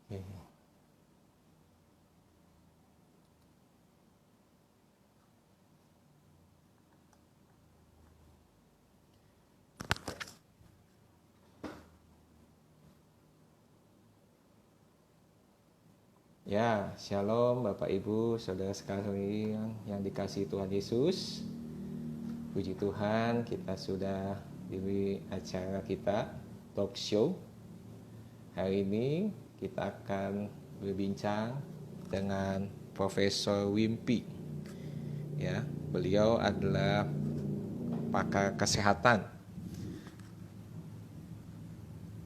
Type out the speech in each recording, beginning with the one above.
Oke. Ya, shalom Bapak Ibu, saudara sekalian yang dikasihi Tuhan Yesus. Puji Tuhan, kita sudah di acara kita, talk show. Hari ini kita akan berbincang dengan Profesor Wimpi. Ya, beliau adalah pakar kesehatan.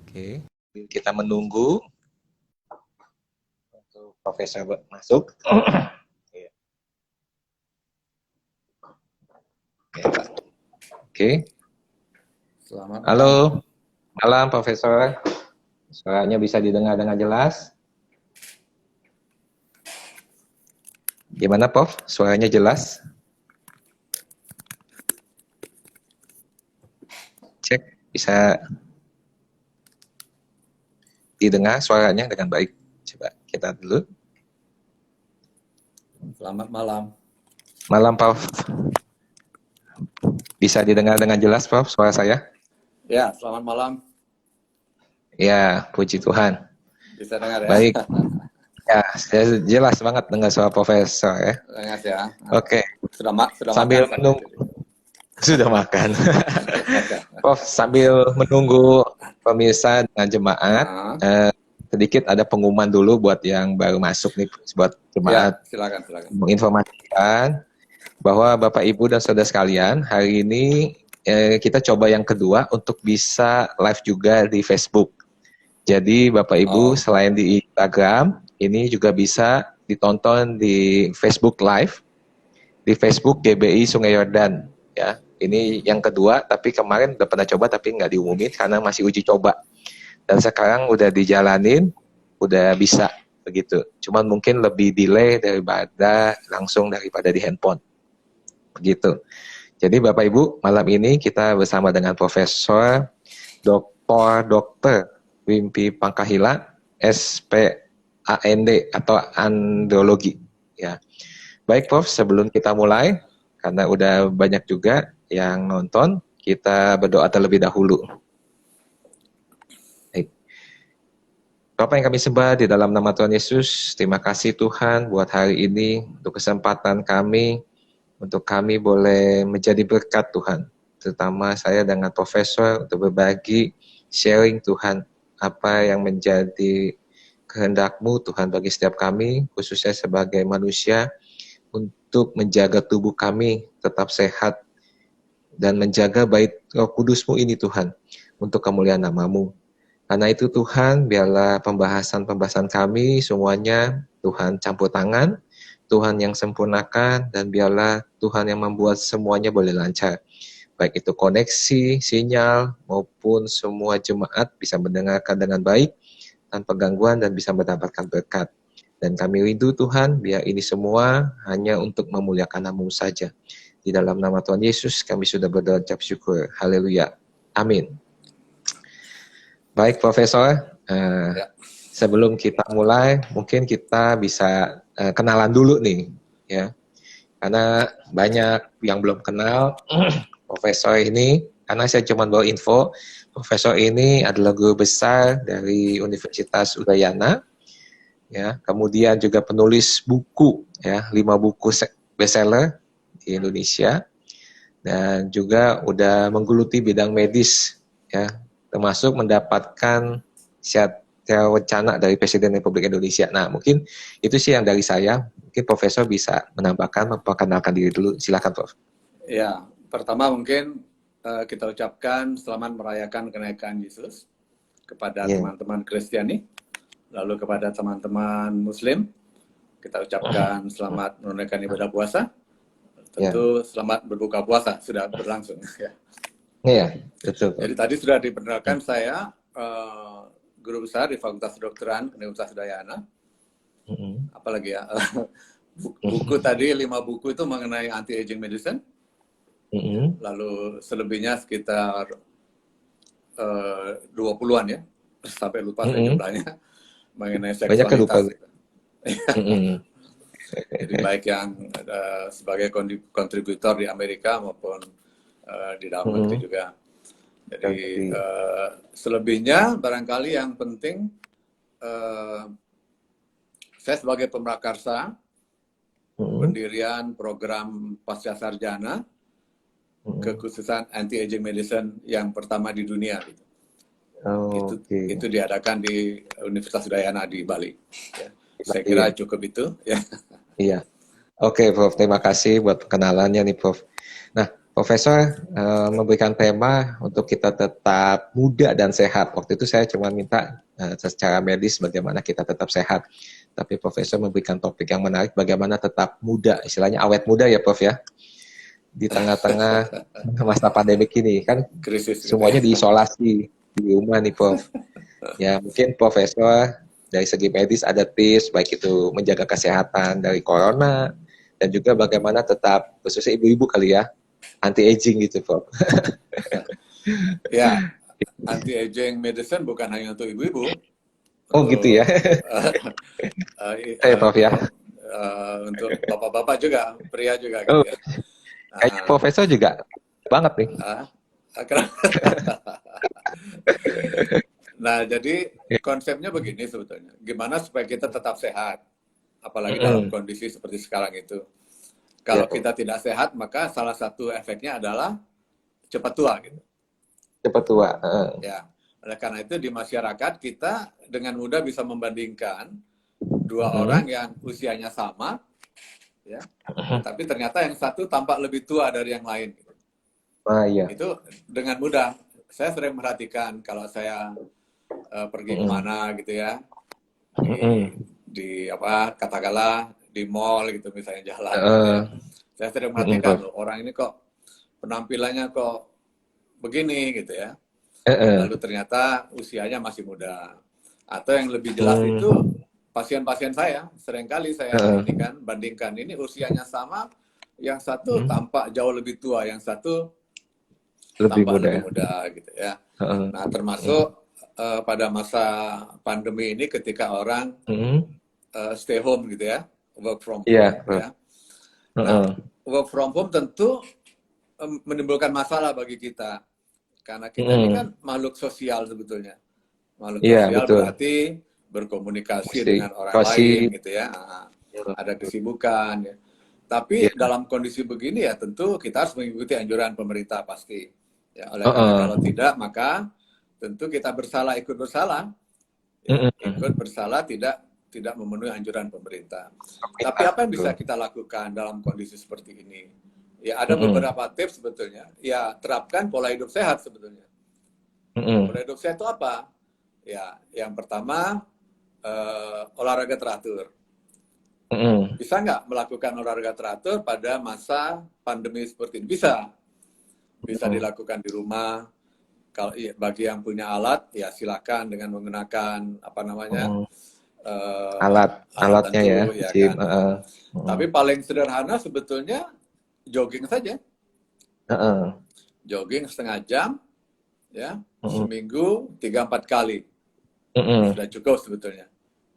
Oke, kita menunggu untuk Profesor masuk. Oke, Pak. Oke. Selamat Halo, malam Profesor. Suaranya bisa didengar dengan jelas? Gimana, Prof? Suaranya jelas? Cek, bisa didengar suaranya dengan baik. Coba kita dulu. Selamat malam. Malam, Prof. Bisa didengar dengan jelas, Prof, suara saya? Ya, selamat malam. Ya, puji Tuhan. Bisa dengar ya? Baik. Ya, saya jelas banget dengar suara Profesor ya. Dengar ya. Oke. Sudah Sambil makan menunggu. Sudah makan. Oke. Prof, sambil menunggu pemirsa dan jemaat, sedikit ada pengumuman dulu buat yang baru masuk nih, buat jemaat. Ya, silakan. Menginformasikan bahwa Bapak Ibu dan Saudara sekalian, hari ini kita coba yang kedua untuk bisa live juga di Facebook. Jadi Bapak Ibu selain di Instagram, ini juga bisa ditonton di Facebook Live, di Facebook GBI Sungai Yordan. Ya, ini yang kedua, tapi kemarin udah pernah coba tapi nggak diumumin karena masih uji coba. Dan sekarang udah dijalanin, udah bisa begitu. Cuman mungkin lebih delay daripada langsung daripada di handphone. Begitu. Jadi Bapak Ibu, malam ini kita bersama dengan Profesor Dr. Wimpi Pangkahila, SPAND atau Andrologi. Ya. Baik Prof, sebelum kita mulai, karena udah banyak juga yang nonton, kita berdoa terlebih dahulu. Baik. Bapak yang kami sembah di dalam nama Tuhan Yesus, terima kasih Tuhan buat hari ini, untuk kesempatan kami, untuk kami boleh menjadi berkat Tuhan, terutama saya dengan Profesor untuk berbagi, sharing Tuhan, apa yang menjadi kehendak-Mu Tuhan bagi setiap kami, khususnya sebagai manusia, untuk menjaga tubuh kami tetap sehat, dan menjaga bait Roh Kudus-Mu ini Tuhan, untuk kemuliaan nama-Mu. Karena itu Tuhan, biarlah pembahasan-pembahasan kami semuanya Tuhan campur tangan, Tuhan yang sempurnakan, dan biarlah Tuhan yang membuat semuanya boleh lancar. Baik itu koneksi, sinyal, maupun semua jemaat bisa mendengarkan dengan baik, tanpa gangguan dan bisa mendapatkan berkat. Dan kami rindu Tuhan, biar ini semua hanya untuk memuliakan nama-Mu saja. Di dalam nama Tuhan Yesus, kami sudah berdoa ucap syukur. Haleluya. Amin. Baik Profesor, sebelum kita mulai, mungkin kita bisa kenalan dulu nih, ya. Karena banyak yang belum kenal Profesor ini, karena saya cuma bawa info, Profesor ini adalah guru besar dari Universitas Udayana, ya. Kemudian juga penulis buku, ya, 5 buku bestseller di Indonesia, dan juga udah menggeluti bidang medis, ya, termasuk mendapatkan wacana dari Presiden Republik Indonesia. Nah, mungkin itu sih yang dari saya. Mungkin Profesor bisa menambahkan, memperkenalkan diri dulu. Silakan, Prof. Ya, pertama mungkin kita ucapkan selamat merayakan kenaikan Yesus kepada teman-teman Kristiani, lalu kepada teman-teman Muslim, kita ucapkan selamat menunaikan ibadah puasa. Tentu selamat berbuka puasa, sudah berlangsung. Iya, betul. Jadi tadi sudah diperkenalkan saya guru besar di Fakultas Kedokteran Universitas Udayana. Apalagi ya, buku tadi 5 buku itu mengenai anti-aging medicine. Lalu selebihnya sekitar 20-an ya, sampai lupa saya jumlahnya. mengenai Banyak kan lupa. seksualitas. Jadi baik yang sebagai kontributor di Amerika maupun di dalam negeri juga. Jadi selebihnya barangkali yang penting saya sebagai pemrakarsa pendirian program pasca sarjana kekhususan anti-aging medicine yang pertama di dunia gitu. Itu diadakan di Universitas Udayana di Bali. Ya. Saya kira cukup itu. Ya. Iya. Oke, Prof. Terima kasih buat kenalannya nih, Prof. Nah, Profesor memberikan tema untuk kita tetap muda dan sehat. Waktu itu saya cuma minta secara medis bagaimana kita tetap sehat. Tapi Profesor memberikan topik yang menarik, bagaimana tetap muda, istilahnya awet muda ya, Prof ya. Di tengah-tengah masa pandemik ini kan krisis, semuanya diisolasi di rumah nih, Prof. Ya mungkin Profesor dari segi medis ada tips baik itu menjaga kesehatan dari corona dan juga bagaimana tetap khususnya ibu-ibu kali ya anti aging gitu, Prof. Ya, anti aging medicine bukan hanya untuk ibu-ibu. Oh gitu ya. Prof ya. Untuk bapak-bapak juga, pria juga gitu ya. Kayaknya Profesor juga banget nih. Nah, jadi konsepnya begini sebetulnya. Gimana supaya kita tetap sehat, apalagi dalam kondisi seperti sekarang itu. Kalau kita tidak sehat, maka salah satu efeknya adalah cepat tua gitu. Cepat tua. Ya, oleh karena itu di masyarakat kita dengan mudah bisa membandingkan dua orang yang usianya sama, ya, tapi ternyata yang satu tampak lebih tua dari yang lain. Gitu. Iya. Itu dengan mudah. Saya sering merhatikan kalau saya pergi kemana gitu ya, di apa katakanlah di mall gitu misalnya jalan. Gitu ya. Saya sering merhatikan loh, orang ini kok penampilannya kok begini gitu ya. Lalu ternyata usianya masih muda. Atau yang lebih jelas itu pasien-pasien saya, seringkali saya ini kan bandingkan, ini usianya sama, yang satu tampak jauh lebih tua, yang satu lebih tampak muda, lebih muda gitu ya. Nah termasuk pada masa pandemi ini ketika orang stay home gitu ya, work from home ya. Nah work from home tentu menimbulkan masalah bagi kita. Karena kita ini kan makhluk sosial sebetulnya. Makhluk sosial berarti berkomunikasi dengan orang lain gitu ya. Ada kesibukan ya. Tapi dalam kondisi begini ya tentu kita harus mengikuti anjuran pemerintah pasti. Ya, oleh karena kalau tidak maka tentu kita bersalah ikut bersalah. Ya, ikut bersalah tidak memenuhi anjuran pemerintah. Tapi apa yang bisa kita lakukan dalam kondisi seperti ini? Ya ada beberapa tips sebetulnya. Ya terapkan pola hidup sehat sebetulnya. Pola hidup sehat itu apa? Ya yang pertama olahraga teratur. Bisa nggak melakukan olahraga teratur pada masa pandemi seperti ini? Bisa. Bisa dilakukan di rumah. Kalau bagi yang punya alat ya silakan dengan menggunakan apa namanya alatnya tentu, ya. Kan? Tapi paling sederhana sebetulnya jogging saja. Jogging setengah jam, ya seminggu 3-4 kali sudah cukup sebetulnya.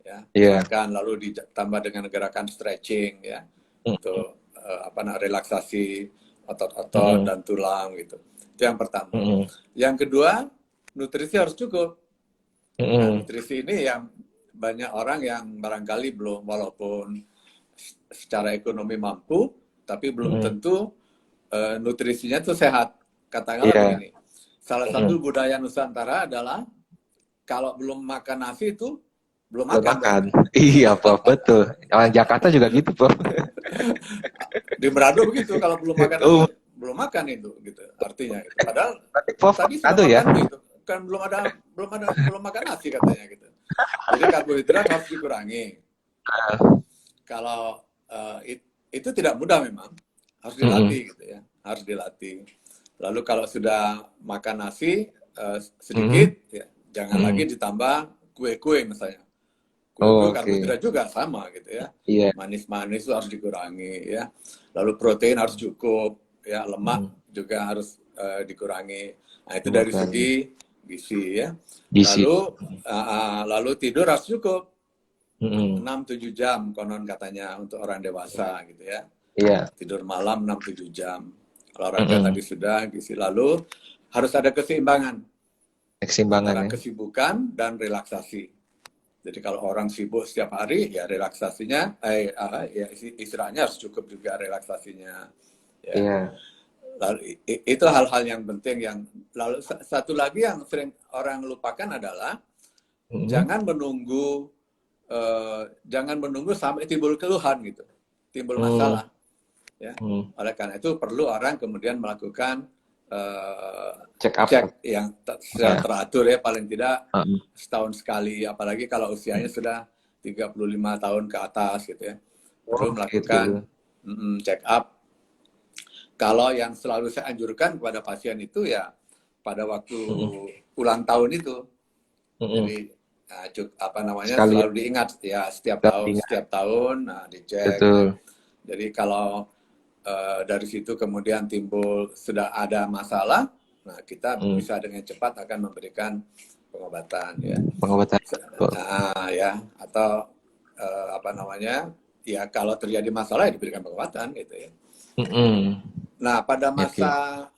Ya, gerakan lalu ditambah dengan gerakan stretching, ya, untuk relaksasi otot-otot dan tulang gitu. Itu yang pertama. Yang kedua, nutrisi harus cukup. Nah, nutrisi ini yang banyak orang yang barangkali belum, walaupun secara ekonomi mampu, tapi belum tentu nutrisinya itu sehat. Katakanlah begini, salah satu budaya Nusantara adalah kalau belum makan nasi itu belum makan. Iya, Prof, betul. Orang Jakarta juga gitu, Prof. Di Manado begitu, kalau belum makan nasi belum makan itu, gitu. Artinya, gitu. Padahal Prof, tadi sudah makan ya? Gitu. Kan belum makan nasi katanya gitu. Jadi karbohidrat harus dikurangi. Kalau itu tidak mudah memang, harus dilatih gitu ya, harus dilatih. Lalu kalau sudah makan nasi sedikit, ya jangan lagi ditambah kue-kue misalnya. Kue-kue karbohidrat juga sama gitu ya. Manis-manis itu harus dikurangi ya. Lalu protein harus cukup, ya lemak juga harus dikurangi. Nah itu dari segi gizi ya. Lalu tidur harus cukup. 6-7 jam konon katanya untuk orang dewasa gitu ya. Iya. Tidur malam 6-7 jam. Olahraga tadi sudah, gizi. Lalu harus ada keseimbangan Keseimbangan antara ya. kesibukan dan relaksasi. Jadi kalau orang sibuk setiap hari, ya relaksasinya, ya istirahatnya harus cukup juga relaksasinya. Ya. Iya. Lalu itu hal-hal yang penting yang. Lalu satu lagi yang sering orang lupakan adalah jangan menunggu sampai timbul keluhan gitu, timbul masalah. Ya. Oleh karena itu perlu orang kemudian melakukan check up yang teratur ya, paling tidak setahun sekali, apalagi kalau usianya sudah 35 tahun ke atas gitu ya. Perlu melakukan check up. Kalau yang selalu saya anjurkan kepada pasien itu ya pada waktu ulang tahun itu. Jadi selalu diingat ya, setiap tahun dicek. Betul. Jadi kalau dari situ kemudian timbul sudah ada masalah, nah kita bisa dengan cepat akan memberikan pengobatan ya. Pengobatan. Ya, atau ya kalau terjadi masalah ya diberikan pengobatan gitu ya. Nah, pada masa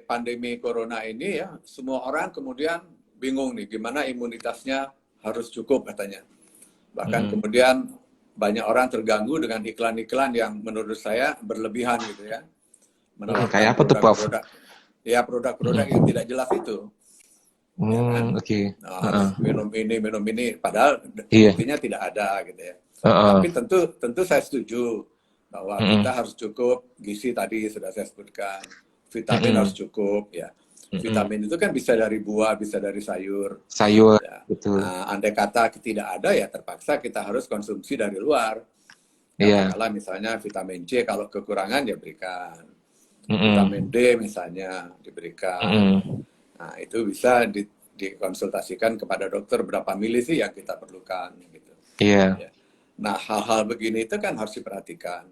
pandemi corona ini ya, semua orang kemudian bingung nih gimana imunitasnya harus cukup katanya. Bahkan kemudian banyak orang terganggu dengan iklan-iklan yang menurut saya berlebihan gitu ya. Kayak apa tuh, Prof? Ya produk-produk yang tidak jelas itu. Ya kan? Minum ini, padahal buktinya tidak ada gitu ya. Tapi tentu saya setuju bahwa kita harus cukup gizi, tadi sudah saya sebutkan. Vitamin harus cukup ya. Vitamin itu kan bisa dari buah, bisa dari sayur. Ya. Betul. Nah, andai kata tidak ada ya terpaksa kita harus konsumsi dari luar. Katakanlah misalnya vitamin C kalau kekurangan ya berikan. Vitamin D misalnya diberikan. Nah, itu bisa dikonsultasikan kepada dokter berapa mili sih yang kita perlukan gitu. Iya. Ya. Nah, hal-hal begini itu kan harus diperhatikan.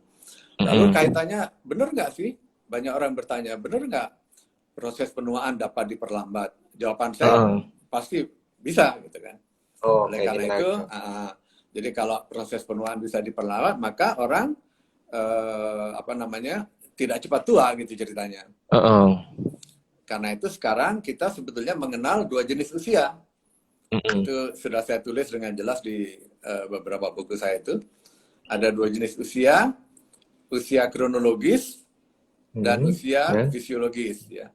Lalu kaitannya, benar nggak sih? Banyak orang bertanya, benar nggak proses penuaan dapat diperlambat? Jawaban saya pasti bisa gitu kan. Oleh karena itu, jadi kalau proses penuaan bisa diperlambat, maka orang tidak cepat tua gitu ceritanya. Karena itu sekarang kita sebetulnya mengenal 2 jenis usia. Itu sudah saya tulis dengan jelas di beberapa buku saya itu. Ada 2 jenis usia, usia kronologis dan usia fisiologis ya.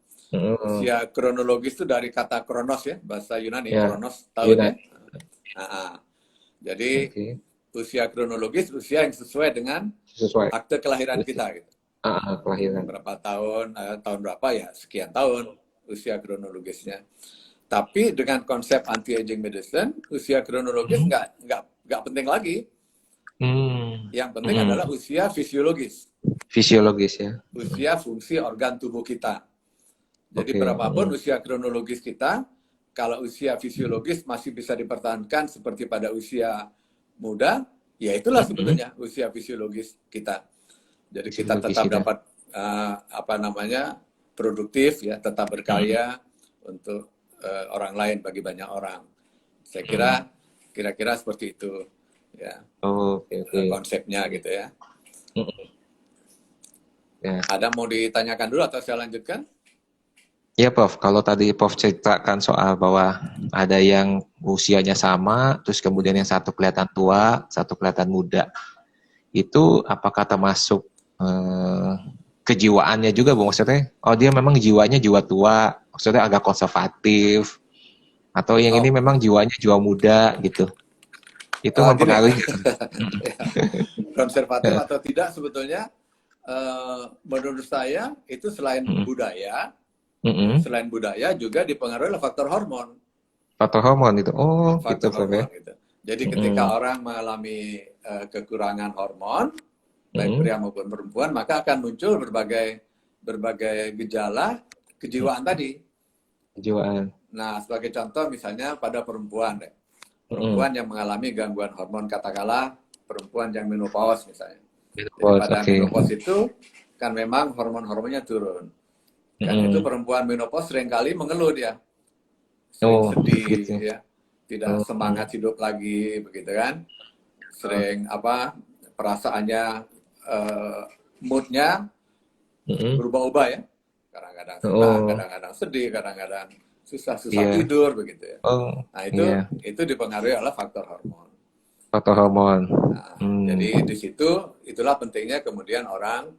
Usia kronologis itu dari kata kronos ya, bahasa Yunani, kronos tahun ya. Jadi usia kronologis, usia yang sesuai dengan akte kelahiran kita gitu. Kelahiran. Berapa tahun, tahun berapa ya, sekian tahun usia kronologisnya. Tapi dengan konsep anti-aging medicine, usia kronologis nggak penting lagi. Yang penting adalah usia fisiologis. Fisiologis ya. Usia fungsi organ tubuh kita. Jadi berapapun usia kronologis kita, kalau usia fisiologis masih bisa dipertahankan seperti pada usia muda, ya itulah sebetulnya usia fisiologis kita. Jadi kita tetap dapat produktif ya, tetap berkarya untuk orang lain, bagi banyak orang. Saya kira-kira seperti itu ya. Konsepnya gitu ya. Ada mau ditanyakan dulu atau saya lanjutkan? Iya, Prof. Kalau tadi Prof ceritakan soal bahwa ada yang usianya sama, terus kemudian yang satu kelihatan tua, satu kelihatan muda. Itu apakah termasuk kejiwaannya juga, Bu? Maksudnya, dia memang jiwanya jiwa tua, maksudnya agak konservatif, atau yang ini memang jiwanya jiwa muda gitu. Itu mempengaruhi. Konservatif atau tidak sebetulnya, menurut saya itu selain budaya, selain budaya juga dipengaruhi oleh faktor hormon. Faktor hormon itu, faktor hormon gitu. Jadi ketika orang mengalami kekurangan hormon, baik pria maupun perempuan, maka akan muncul berbagai gejala kejiwaan tadi. Kejiwaan. Nah, sebagai contoh misalnya pada perempuan, perempuan yang mengalami gangguan hormon, katakanlah perempuan yang menopause misalnya. Jadi pada menopause itu kan memang hormon-hormonnya turun. Kan itu perempuan menopause seringkali mengeluh dia, sedih gitu ya. tidak semangat hidup lagi, begitu kan? Sering perasaannya, moodnya berubah-ubah ya. Kadang-kadang senang, kadang-kadang sedih, kadang-kadang susah tidur, begitu ya. Nah itu dipengaruhi oleh faktor hormon. Faktor hormon. Jadi di situ itulah pentingnya kemudian orang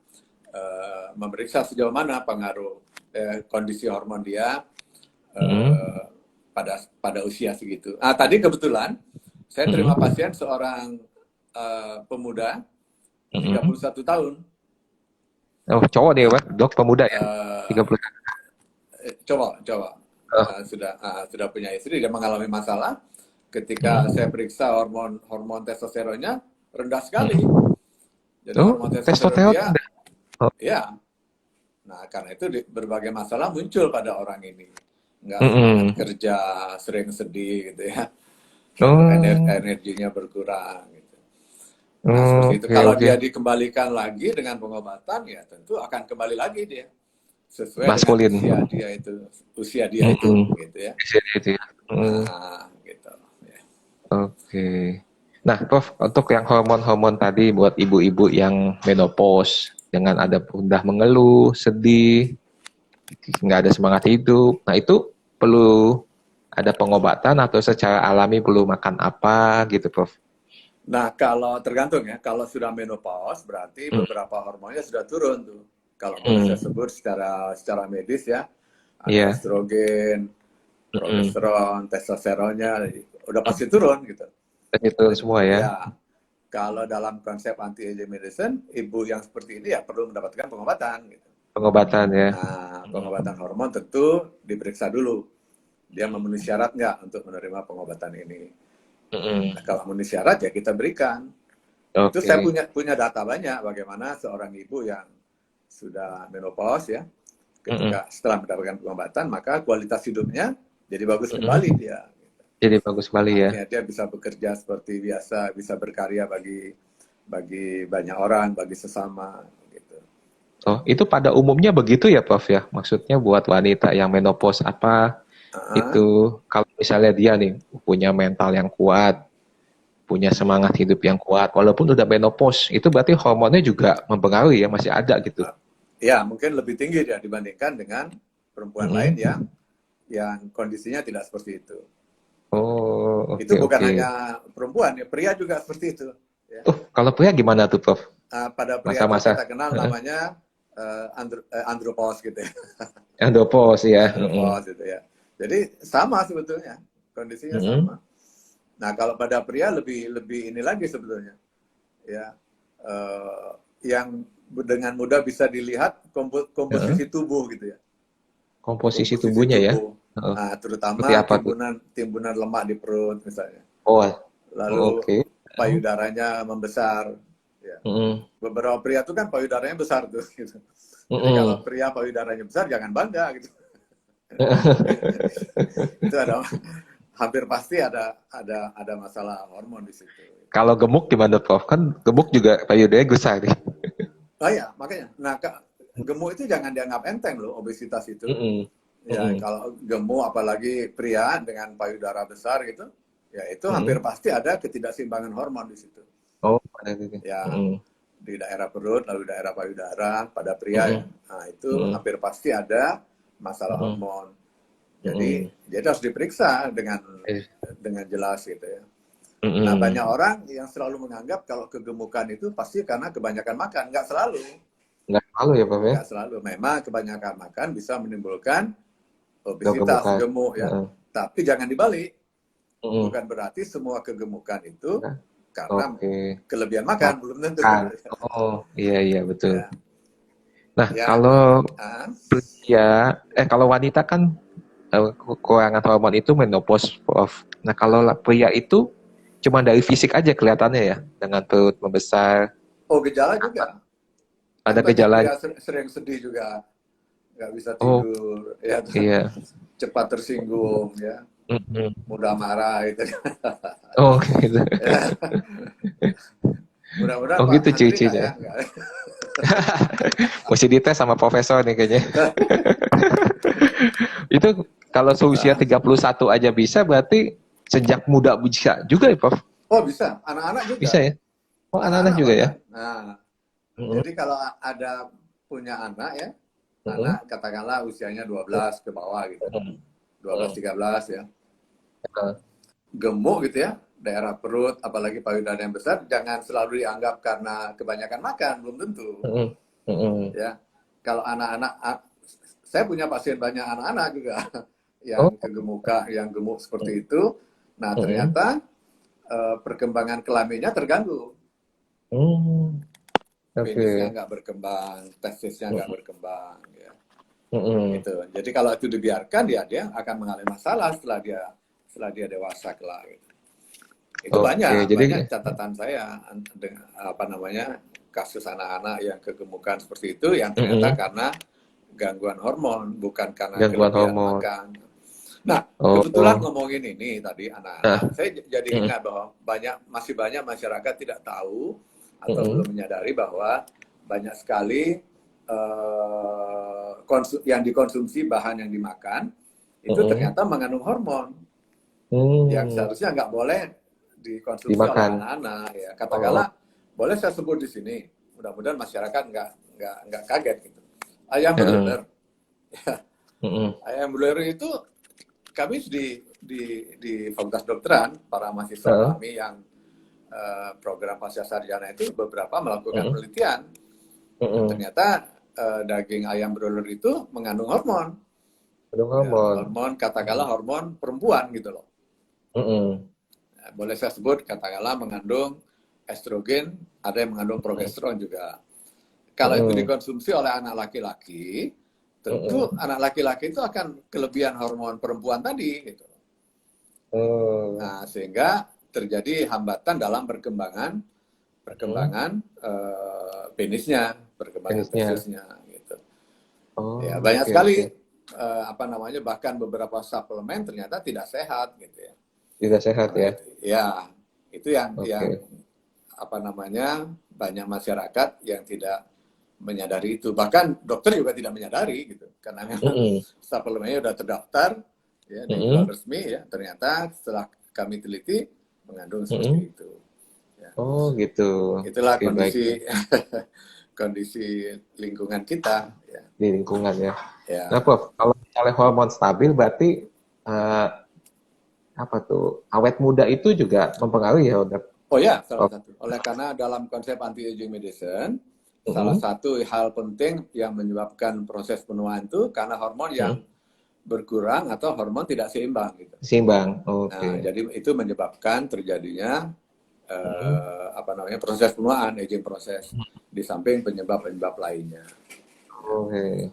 memeriksa sejauh mana pengaruh kondisi hormon dia pada usia segitu. Tadi kebetulan saya terima pasien seorang pemuda 31 tahun. Oh, cowok dia, Pak. Dok, pemuda ya? 31. Coba. Sudah punya istri, dia mengalami masalah ketika saya periksa hormon testosteronnya rendah sekali. Jadi hormon testosteron dia ya. Nah, karena itu berbagai masalah muncul pada orang ini. Nggak semangat kerja, sering sedih gitu ya. Energinya berkurang gitu. Nah, seperti itu. Kalau dia dikembalikan lagi dengan pengobatan, ya tentu akan kembali lagi dia sesuai maskulin dengan usia dia itu gitu ya. Nah, gitu. Ya. Oke. Nah, Prof, untuk yang hormon-hormon tadi buat ibu-ibu yang menopause dengan ada udah mengeluh, sedih, nggak ada semangat hidup. Nah, itu perlu ada pengobatan atau secara alami perlu makan apa gitu, Prof? Nah, kalau tergantung ya, kalau sudah menopause berarti beberapa hormonnya sudah turun tuh. Kalau boleh saya sebut secara medis ya, ada estrogen, progesteron, testosteronnya udah pasti turun gitu. Itu semua ya. Kalau dalam konsep anti-aging medicine, ibu yang seperti ini ya perlu mendapatkan pengobatan gitu. Pengobatan ya. Nah, pengobatan hormon tentu diperiksa dulu. Dia memenuhi syarat nggak untuk menerima pengobatan ini. Nah, kalau memenuhi syarat ya kita berikan. Itu saya punya data banyak bagaimana seorang ibu yang sudah menopause ya, ketika setelah mendapatkan pengobatan maka kualitas hidupnya jadi bagus kembali dia. Jadi bagus kembali ya. Dia bisa bekerja seperti biasa, bisa berkarya bagi banyak orang, bagi sesama gitu. Oh, itu pada umumnya begitu ya, Prof ya? Maksudnya buat wanita yang menopause itu kalau misalnya dia nih punya mental yang kuat, punya semangat hidup yang kuat, walaupun udah menopause, itu berarti hormonnya juga mempengaruhi ya, masih ada gitu. Ya, mungkin lebih tinggi dia dibandingkan dengan perempuan lain yang kondisinya tidak seperti itu. Oh, itu bukan hanya perempuan, ya pria juga seperti itu. Ya. Kalau pria gimana tuh, Prof? Pada pria kita kenal namanya andropause gitu ya. Andropause ya. Andropause gitu ya. Jadi sama sebetulnya, kondisinya sama. Nah, kalau pada pria lebih ini lagi sebetulnya. Ya. Yang dengan mudah bisa dilihat komposisi tubuh gitu ya. Komposisi tubuhnya tubuh. Ya. Nah, terutama timbunan lemak di perut misalnya. Lalu payudaranya membesar. Ya. Beberapa pria itu kan payudaranya besar tuh. Gitu. Jadi kalau pria payudaranya besar jangan bangga gitu. Itu hampir pasti ada masalah hormon di situ. Kalau gemuk gimana, Prof? Kan gemuk juga payudaranya besar nih. Oh iya, makanya. Nah, gemuk itu jangan dianggap enteng loh, obesitas itu. Ya, kalau gemuk apalagi pria dengan payudara besar gitu, ya itu hampir pasti ada ketidakseimbangan hormon di situ. Oh, ada gitu. Ya, di daerah perut, lalu daerah payudara pada pria ya. Nah, itu hampir pasti ada masalah hormon. Jadi harus diperiksa dengan jelas gitu ya. Nah, banyak orang yang selalu menganggap kalau kegemukan itu pasti karena kebanyakan makan. Nggak selalu. Nggak selalu ya, Pak? Nggak selalu. Memang kebanyakan makan bisa menimbulkan obesitas, gemuk ya. Tapi jangan dibalik. Bukan berarti semua kegemukan itu karena kelebihan makan. Belum tentu. Oh, iya betul. Ya. Nah, kalau pria, kalau wanita kan kekurangan hormon itu menopause, Prof. Nah, kalau pria itu cuma dari fisik aja kelihatannya ya, dengan perut membesar. Oh, gejala juga. Ada gejala. Sering sedih juga, nggak bisa tidur, ya. Iya. Cepat tersinggung, ya. Mudah marah gitu. Oh, gitu. Mudah-mudahan gitu ciri-cirinya. Ya? Mesti dites sama profesor nih kayaknya. Itu kalau seusia 31 aja bisa, berarti sejak muda bisa juga ya, Prof? Oh bisa, anak-anak juga. Bisa ya? Oh, anak-anak Anak-anak juga ya? bahkan. Nah, jadi kalau ada punya anak ya, anak katakanlah usianya 12 ke bawah gitu, 12-13 ya, gemuk gitu ya, daerah perut, apalagi payudara yang besar, jangan selalu dianggap karena kebanyakan makan, belum tentu. Ya, kalau anak-anak, saya punya pasien banyak anak-anak juga yang kegemukan, yang gemuk seperti itu. Nah ternyata perkembangan kelaminnya terganggu. Penisnya nggak berkembang, testisnya nggak berkembang, ya. Gitu. Jadi kalau itu dibiarkan, dia akan mengalami masalah setelah dia dewasa kelak. Gitu. Itu banyak catatan saya dengan kasus anak-anak yang kegemukan seperti itu yang ternyata karena gangguan hormon, bukan karena kelebihan makan. Nah, kebetulan ngomongin ini tadi anak-anak, saya jadi ingat bahwa masih banyak masyarakat tidak tahu atau belum menyadari bahwa banyak sekali yang dikonsumsi, bahan yang dimakan itu ternyata mengandung hormon yang seharusnya nggak boleh dikonsumsi oleh anak-anak. Ya, katakanlah boleh saya sebut di sini, mudah-mudahan masyarakat nggak kaget gitu. Ayam beler, ayam beler itu kami di Fakultas Kedokteran, para mahasiswa kami yang program pasca sarjana itu beberapa melakukan penelitian. Ternyata daging ayam broiler itu mengandung hormon. Hormon, katakanlah hormon perempuan gitu loh. Boleh saya sebut, katakanlah mengandung estrogen, ada yang mengandung progesteron juga. Kalau itu dikonsumsi oleh anak laki-laki, tentu anak laki-laki itu akan kelebihan hormon perempuan tadi gitu. Nah, sehingga terjadi hambatan dalam perkembangan penisnya, perkembangan testisnya gitu. Ya, banyak sekali bahkan beberapa suplemen ternyata tidak sehat gitu ya. Tidak sehat ya. Ya, itu yang banyak masyarakat yang tidak menyadari itu. Bahkan dokter juga tidak menyadari gitu. Karena memang suplemennya sudah terdaftar ya di jual resmi ya. Ternyata setelah kami teliti mengandung seperti itu. Ya. Oh, gitu. Itulah kondisi lingkungan kita ya. Di lingkungan ya. Ya. Nah, Prof, kalau misalnya hormon stabil berarti awet muda itu juga mempengaruhi ya, Dok? Oh ya, salah satu. Oleh karena dalam konsep anti-aging medicine, salah satu hal penting yang menyebabkan proses penuaan itu karena hormon yang berkurang atau hormon tidak seimbang gitu. Seimbang. Oke. Nah, jadi itu menyebabkan terjadinya proses penuaan, aging proses di samping penyebab-penyebab lainnya. Oke.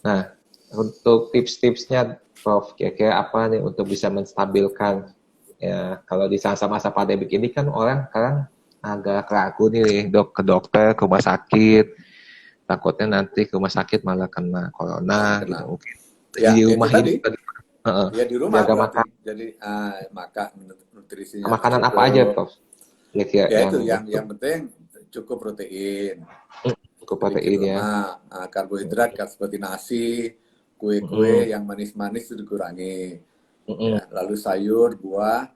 Nah, untuk tips-tipsnya Prof, kira-kira apa nih untuk bisa menstabilkan ya, kalau di masa pandemi ini kan orang sekarang agak ragu nih ke dokter, ke rumah sakit, takutnya nanti ke rumah sakit malah kena corona gitu mungkin. Ya, di rumah ini ya di rumah makan. Jadi nutrisinya makanan apa aja Prof? Ya itu yang penting cukup protein. Cukup protein ya. Karbohidrat seperti nasi, kue-kue yang manis-manis itu dikurangi. Ya, lalu sayur, buah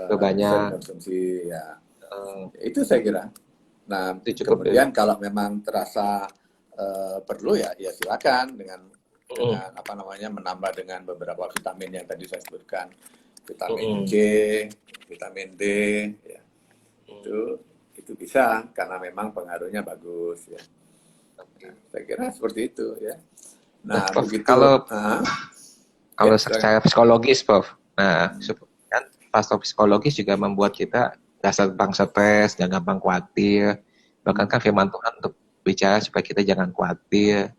bisa dikonsumsi ya. Itu saya kira. Nah, kemudian kalau memang terasa perlu ya silakan dengan menambah dengan beberapa vitamin yang tadi saya sebutkan, vitamin C, vitamin D, ya. Itu bisa karena memang pengaruhnya bagus ya. Nah, saya kira seperti itu ya. Nah, begitu kalau secara psikologis, Prof. Nah, kan faktor psikologis juga membuat kita gampang stres, jangan gampang khawatir. Bahkan kan firman Tuhan untuk bicara supaya kita jangan khawatir.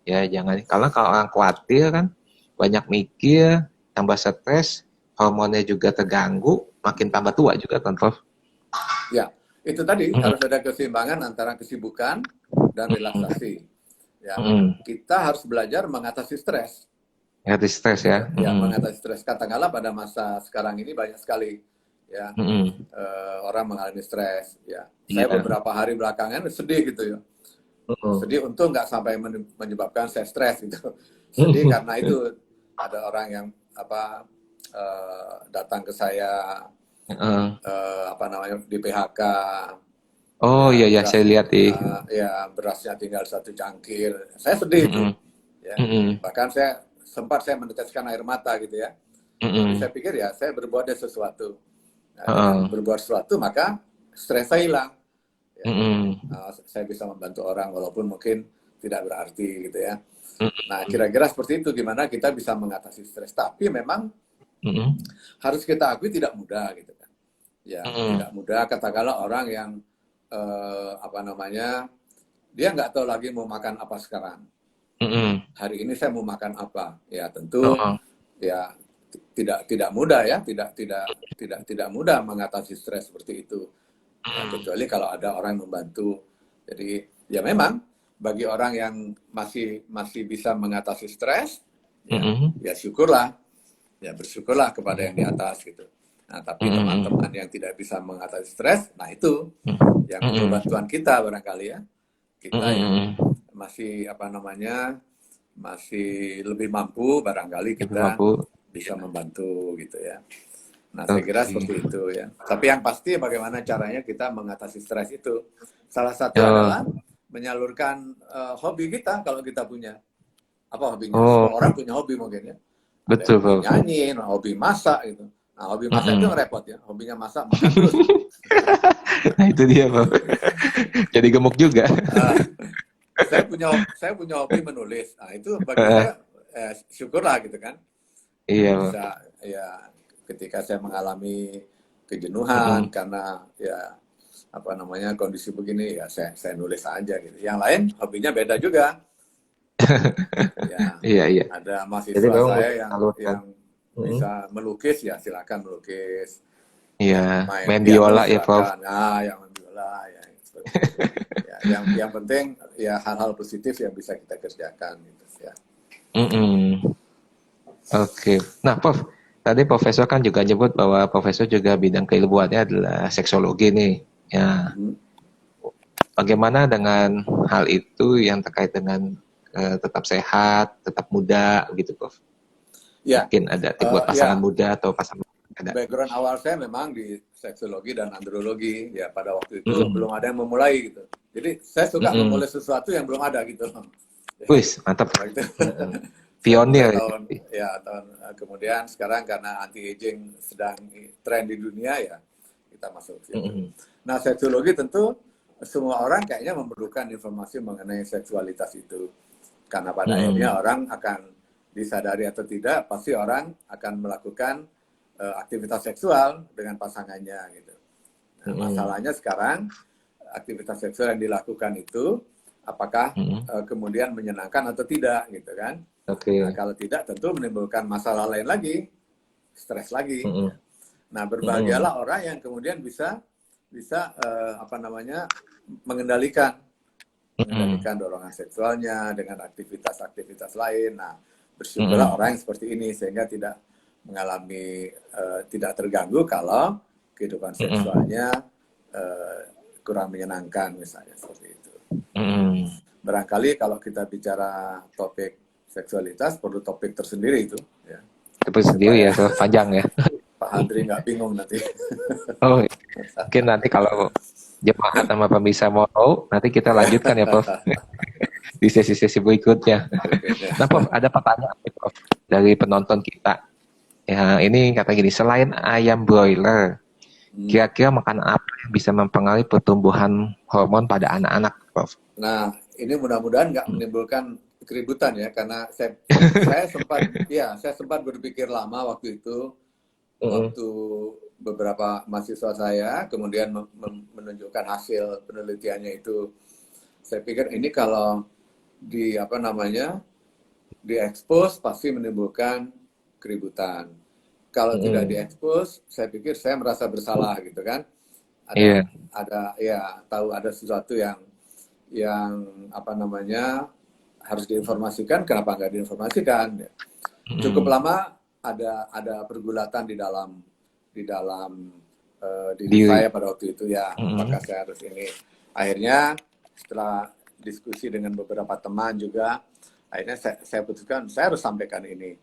Ya, kalau orang khawatir kan banyak mikir, tambah stres, hormonnya juga terganggu, makin tambah tua juga kan, Prof. Ya, itu tadi harus ada keseimbangan antara kesibukan dan relaksasi. Ya, kita harus belajar mengatasi stres. Mengatasi stres ya. Ya, mengatasi stres. Katakanlah pada masa sekarang ini banyak sekali ya orang mengalami stres. Ya, saya beberapa hari belakangan sedih gitu ya. Sedih untung nggak sampai menyebabkan saya stres gitu. Sedih karena itu ada orang yang datang ke saya apa namanya di PHK, Oh ya iya ya, beras saya lihat di. ya berasnya tinggal 1 cangkir, saya sedih itu, ya. Bahkan saya meneteskan air mata gitu ya. Tapi saya pikir ya saya berbuat sesuatu. Nah, dengan berbuat sesuatu maka stres saya hilang. Ya. Saya bisa membantu orang walaupun mungkin tidak berarti gitu ya. Nah, kira-kira seperti itu gimana kita bisa mengatasi stres. Tapi memang harus kita akui tidak mudah gitu kan. Ya, tidak mudah. Katakanlah orang yang apa namanya, dia nggak tahu lagi mau makan apa sekarang. Hari ini saya mau makan apa? Ya tentu ya tidak mudah ya, tidak mudah mengatasi stres seperti itu. Ya, kecuali kalau ada orang yang membantu. Jadi ya memang bagi orang yang masih bisa mengatasi stres, ya syukurlah, ya bersyukurlah kepada yang di atas gitu. Nah tapi teman-teman yang tidak bisa mengatasi stres, nah itu yang perlu bantuan kita barangkali ya. Kita yang masih apa namanya masih lebih mampu barangkali kita bisa membantu gitu ya. Nah, saya kira seperti itu ya. Tapi yang pasti bagaimana caranya kita mengatasi stres itu. Salah satu adalah menyalurkan hobi kita kalau kita punya. Apa hobinya? Semua orang punya hobi mungkin ya. Ada yang hobi nyanyi, hobi masak gitu. Nah, hobi masak itu repot ya. Hobinya masak, makan terus. Nah, itu dia, Pak. Jadi gemuk juga. Saya punya hobi menulis. Nah, itu bagi saya syukurlah gitu kan. Iya, bisa ya ketika saya mengalami kejenuhan karena ya apa namanya kondisi begini ya saya nulis aja gitu. Yang lain hobinya beda juga. Ya, iya. ada mahasiswa saya yang bisa melukis ya silakan melukis. Iya, main piano, biola ya, Prof. Nah, yang main biola ya. Ya, yang penting ya hal-hal positif yang bisa kita kerjakan gitu ya. Oke. Nah, Prof, tadi Profesor kan juga nyebut bahwa Profesor juga bidang keilmuannya adalah seksologi nih. Ya. Bagaimana dengan hal itu yang terkait dengan tetap sehat, tetap muda gitu, Prof? Ya. Mungkin ada tips buat pasangan muda atau pasangan muda. Background awal saya memang di seksologi dan andrologi. Ya, pada waktu itu belum ada yang memulai gitu. Jadi saya suka memulai sesuatu yang belum ada gitu. Wih, mantap. Pionir. Tahun kemudian sekarang karena anti aging sedang tren di dunia ya kita masuk situ. Nah, seksologi tentu semua orang kayaknya memerlukan informasi mengenai seksualitas itu. Karena pada akhirnya orang akan disadari atau tidak, pasti orang akan melakukan aktivitas seksual dengan pasangannya gitu. Nah, masalahnya sekarang aktivitas seksual yang dilakukan itu apakah kemudian menyenangkan atau tidak gitu kan. Nah, kalau tidak tentu menimbulkan masalah lain lagi, stres lagi. Nah, berbahagialah orang yang kemudian bisa apa namanya mengendalikan dorongan seksualnya dengan aktivitas lain. Nah, bersyukurlah orang yang seperti ini sehingga tidak mengalami tidak terganggu kalau kehidupan seksualnya kurang menyenangkan misalnya seperti itu. Barangkali kalau kita bicara topik seksualitas perlu topik tersendiri itu ya. Topik sendiri ya, panjang ya. Pak Andri nggak bingung nanti. Oh, mungkin nanti kalau jemaat sama pemirsa mau tahu, nanti kita lanjutkan ya, Prof. Di sesi-sesi berikutnya. Nah, Prof, ada pertanyaan Prof, dari penonton kita. Ya, ini kata gini, selain ayam broiler, kira-kira makan apa yang bisa mempengaruhi pertumbuhan hormon pada anak-anak, Prof? Nah, ini mudah-mudahan nggak menimbulkan keributan ya, karena saya sempat berpikir lama waktu itu, waktu beberapa mahasiswa saya kemudian menunjukkan hasil penelitiannya itu, saya pikir ini kalau diekspos pasti menimbulkan keributan. Kalau tidak diekspos, saya pikir saya merasa bersalah gitu kan. Ada sesuatu yang harus diinformasikan, kenapa nggak diinformasikan? Cukup lama ada pergulatan di dalam diri saya pada waktu itu ya, apakah saya harus ini. Akhirnya setelah diskusi dengan beberapa teman juga, akhirnya saya putuskan saya harus sampaikan ini.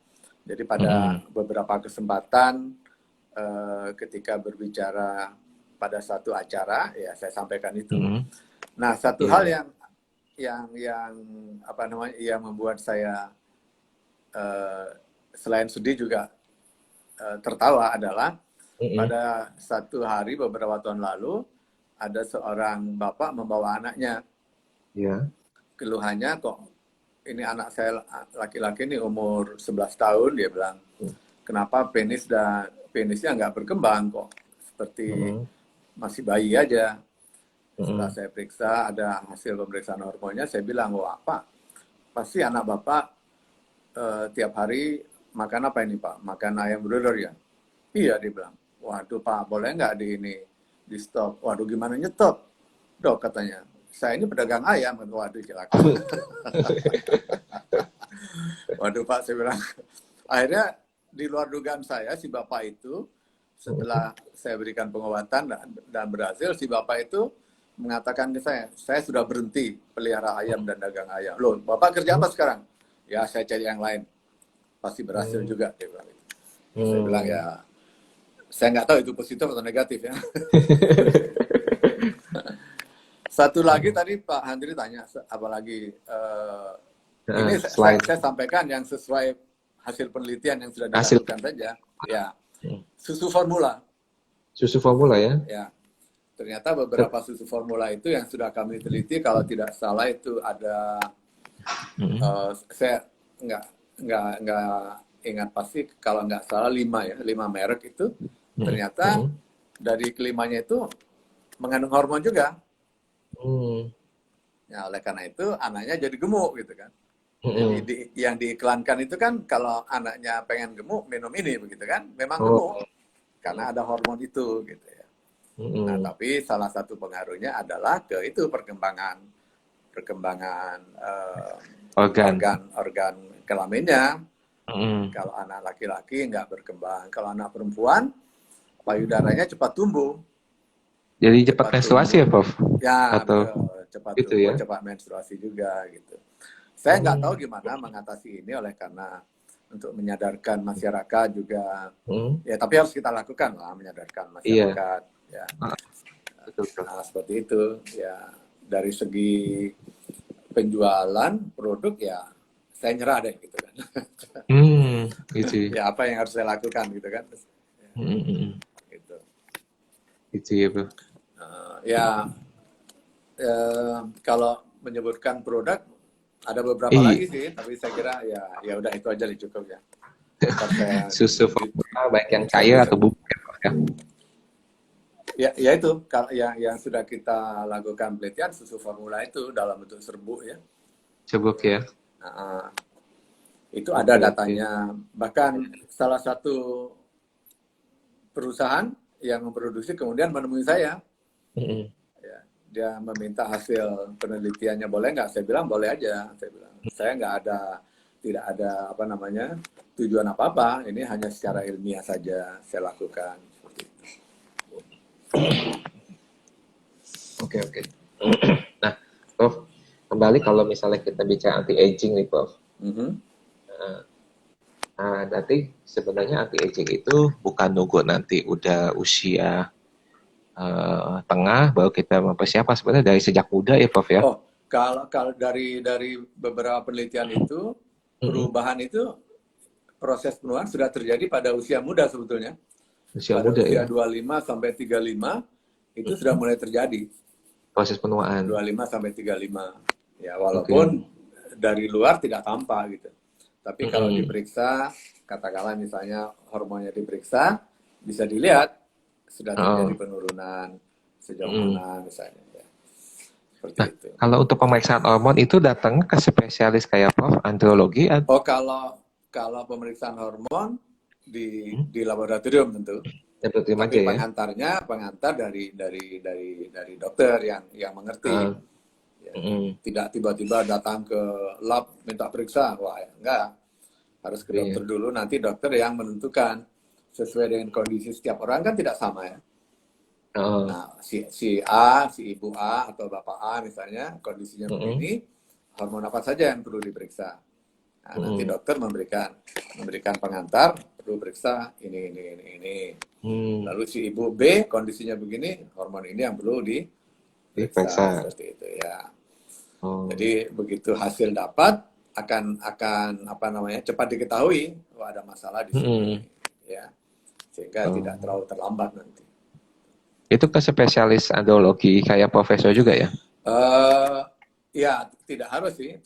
Jadi pada beberapa kesempatan ketika berbicara pada satu acara, ya saya sampaikan itu. Nah, satu hal yang apa namanya, yang membuat saya selain sedih juga tertawa adalah pada satu hari beberapa tahun lalu ada seorang bapak membawa anaknya. Keluhannya, kok ini anak saya laki-laki ini umur 11 tahun, dia bilang, kenapa penisnya nggak berkembang kok, seperti masih bayi aja. Setelah saya periksa, ada hasil pemeriksaan hormonnya, saya bilang, wah Pak, pasti anak Bapak tiap hari makan apa ini Pak? Makan ayam broiler ya? Iya, dia bilang. Waduh Pak, boleh nggak di stop? Waduh, gimana nyetop? Dok, katanya, saya ini pedagang ayam. Waduh, celaka. Waduh Pak, saya bilang. Akhirnya di luar dugaan saya, si Bapak itu setelah saya berikan pengobatan dan berhasil, si Bapak itu mengatakan ke saya sudah berhenti pelihara ayam dan dagang ayam. Loh, Bapak kerja apa sekarang? Ya, saya cari yang lain. Pasti berhasil juga, dia bilang. Saya bilang, ya, saya nggak tahu itu positif atau negatif ya. Satu lagi tadi Pak Handri tanya, apalagi ini saya sampaikan yang sesuai hasil penelitian yang sudah dilakukan saja. Ya, susu formula. Susu formula ya? Ya, ternyata beberapa susu formula itu yang sudah kami teliti, kalau tidak salah itu ada, saya nggak ingat pasti, kalau nggak salah 5 merek itu. Ternyata dari kelimanya itu mengandung hormon juga. Ya, oleh karena itu anaknya jadi gemuk gitu kan. Jadi yang diiklankan itu kan kalau anaknya pengen gemuk minum ini begitu kan, memang gemuk karena ada hormon itu gitu ya. Nah, tapi salah satu pengaruhnya adalah ke itu perkembangan organ kelaminnya. Kalau anak laki-laki nggak berkembang, kalau anak perempuan payudaranya cepat tumbuh. Jadi cepat menstruasi ya, Prof? Ya, atau cepat gitu tumbuh, ya? cepat menstruasi juga gitu. Saya nggak tahu gimana mengatasi ini, oleh karena untuk menyadarkan masyarakat juga, ya tapi harus kita lakukan lah, menyadarkan masyarakat. Ya. Betul. Nah, seperti itu. Ya, dari segi penjualan produk ya saya nyerah deh gitu kan. Gitu. Ya apa yang harus saya lakukan gitu kan. Gitu. Gitu ya, Bro. Kalau menyebutkan produk ada beberapa lagi sih, tapi saya kira ya udah itu aja cukup ya. Susu formula baik yang cair atau bubuk ya? Ya itu yang sudah kita lakukan penelitian, susu formula itu dalam bentuk serbuk ya. Serbuk ya. Itu ada datanya. Bahkan salah satu perusahaan yang memproduksi kemudian menemui saya. Ya, dia meminta hasil penelitiannya, boleh nggak? Saya bilang boleh aja. Saya bilang saya tidak ada apa namanya tujuan apa-apa. Ini hanya secara ilmiah saja saya lakukan seperti itu. Oke. Nah, Prof, kembali kalau misalnya kita bicara anti-aging nih, Prof. Nanti sebenarnya anti-aging itu bukan nunggu nanti udah usia tengah baru kita mempersiapkan, sebenarnya dari sejak muda ya, Prof ya. Oh, kalau dari beberapa penelitian itu perubahan itu, proses penuaan sudah terjadi pada usia muda sebetulnya. Pada usia 25 sampai 35 itu sudah mulai terjadi. Proses penuaan. 25 sampai 35. Ya, walaupun dari luar tidak tampak gitu. Tapi kalau diperiksa, katakanlah misalnya hormonnya diperiksa, bisa dilihat sudah terjadi penurunan sejauh mana misalnya. Ya. Seperti itu. Kalau untuk pemeriksaan hormon itu datang ke spesialis kayak Prof, andrologi? Oh, kalau pemeriksaan hormon di laboratorium tentu. Tapi pengantar dari dokter yang mengerti. Ya. Tidak tiba-tiba datang ke lab minta periksa. Wah, enggak. Harus ke dokter dulu, nanti dokter yang menentukan sesuai dengan kondisi setiap orang kan tidak sama ya. Nah, si ibu A atau bapak A misalnya kondisinya begini, hormon apa saja yang perlu diperiksa. Nah, nanti dokter memberikan pengantar, perlu periksa ini. Lalu si ibu B kondisinya begini, hormon ini yang perlu diperiksa seperti itu ya. Jadi begitu hasil dapat akan apa namanya cepat diketahui ada masalah di sini ya, sehingga tidak terlalu terlambat nanti. Itu ke spesialis andrologi kayak profesor juga ya? Ya tidak harus sih.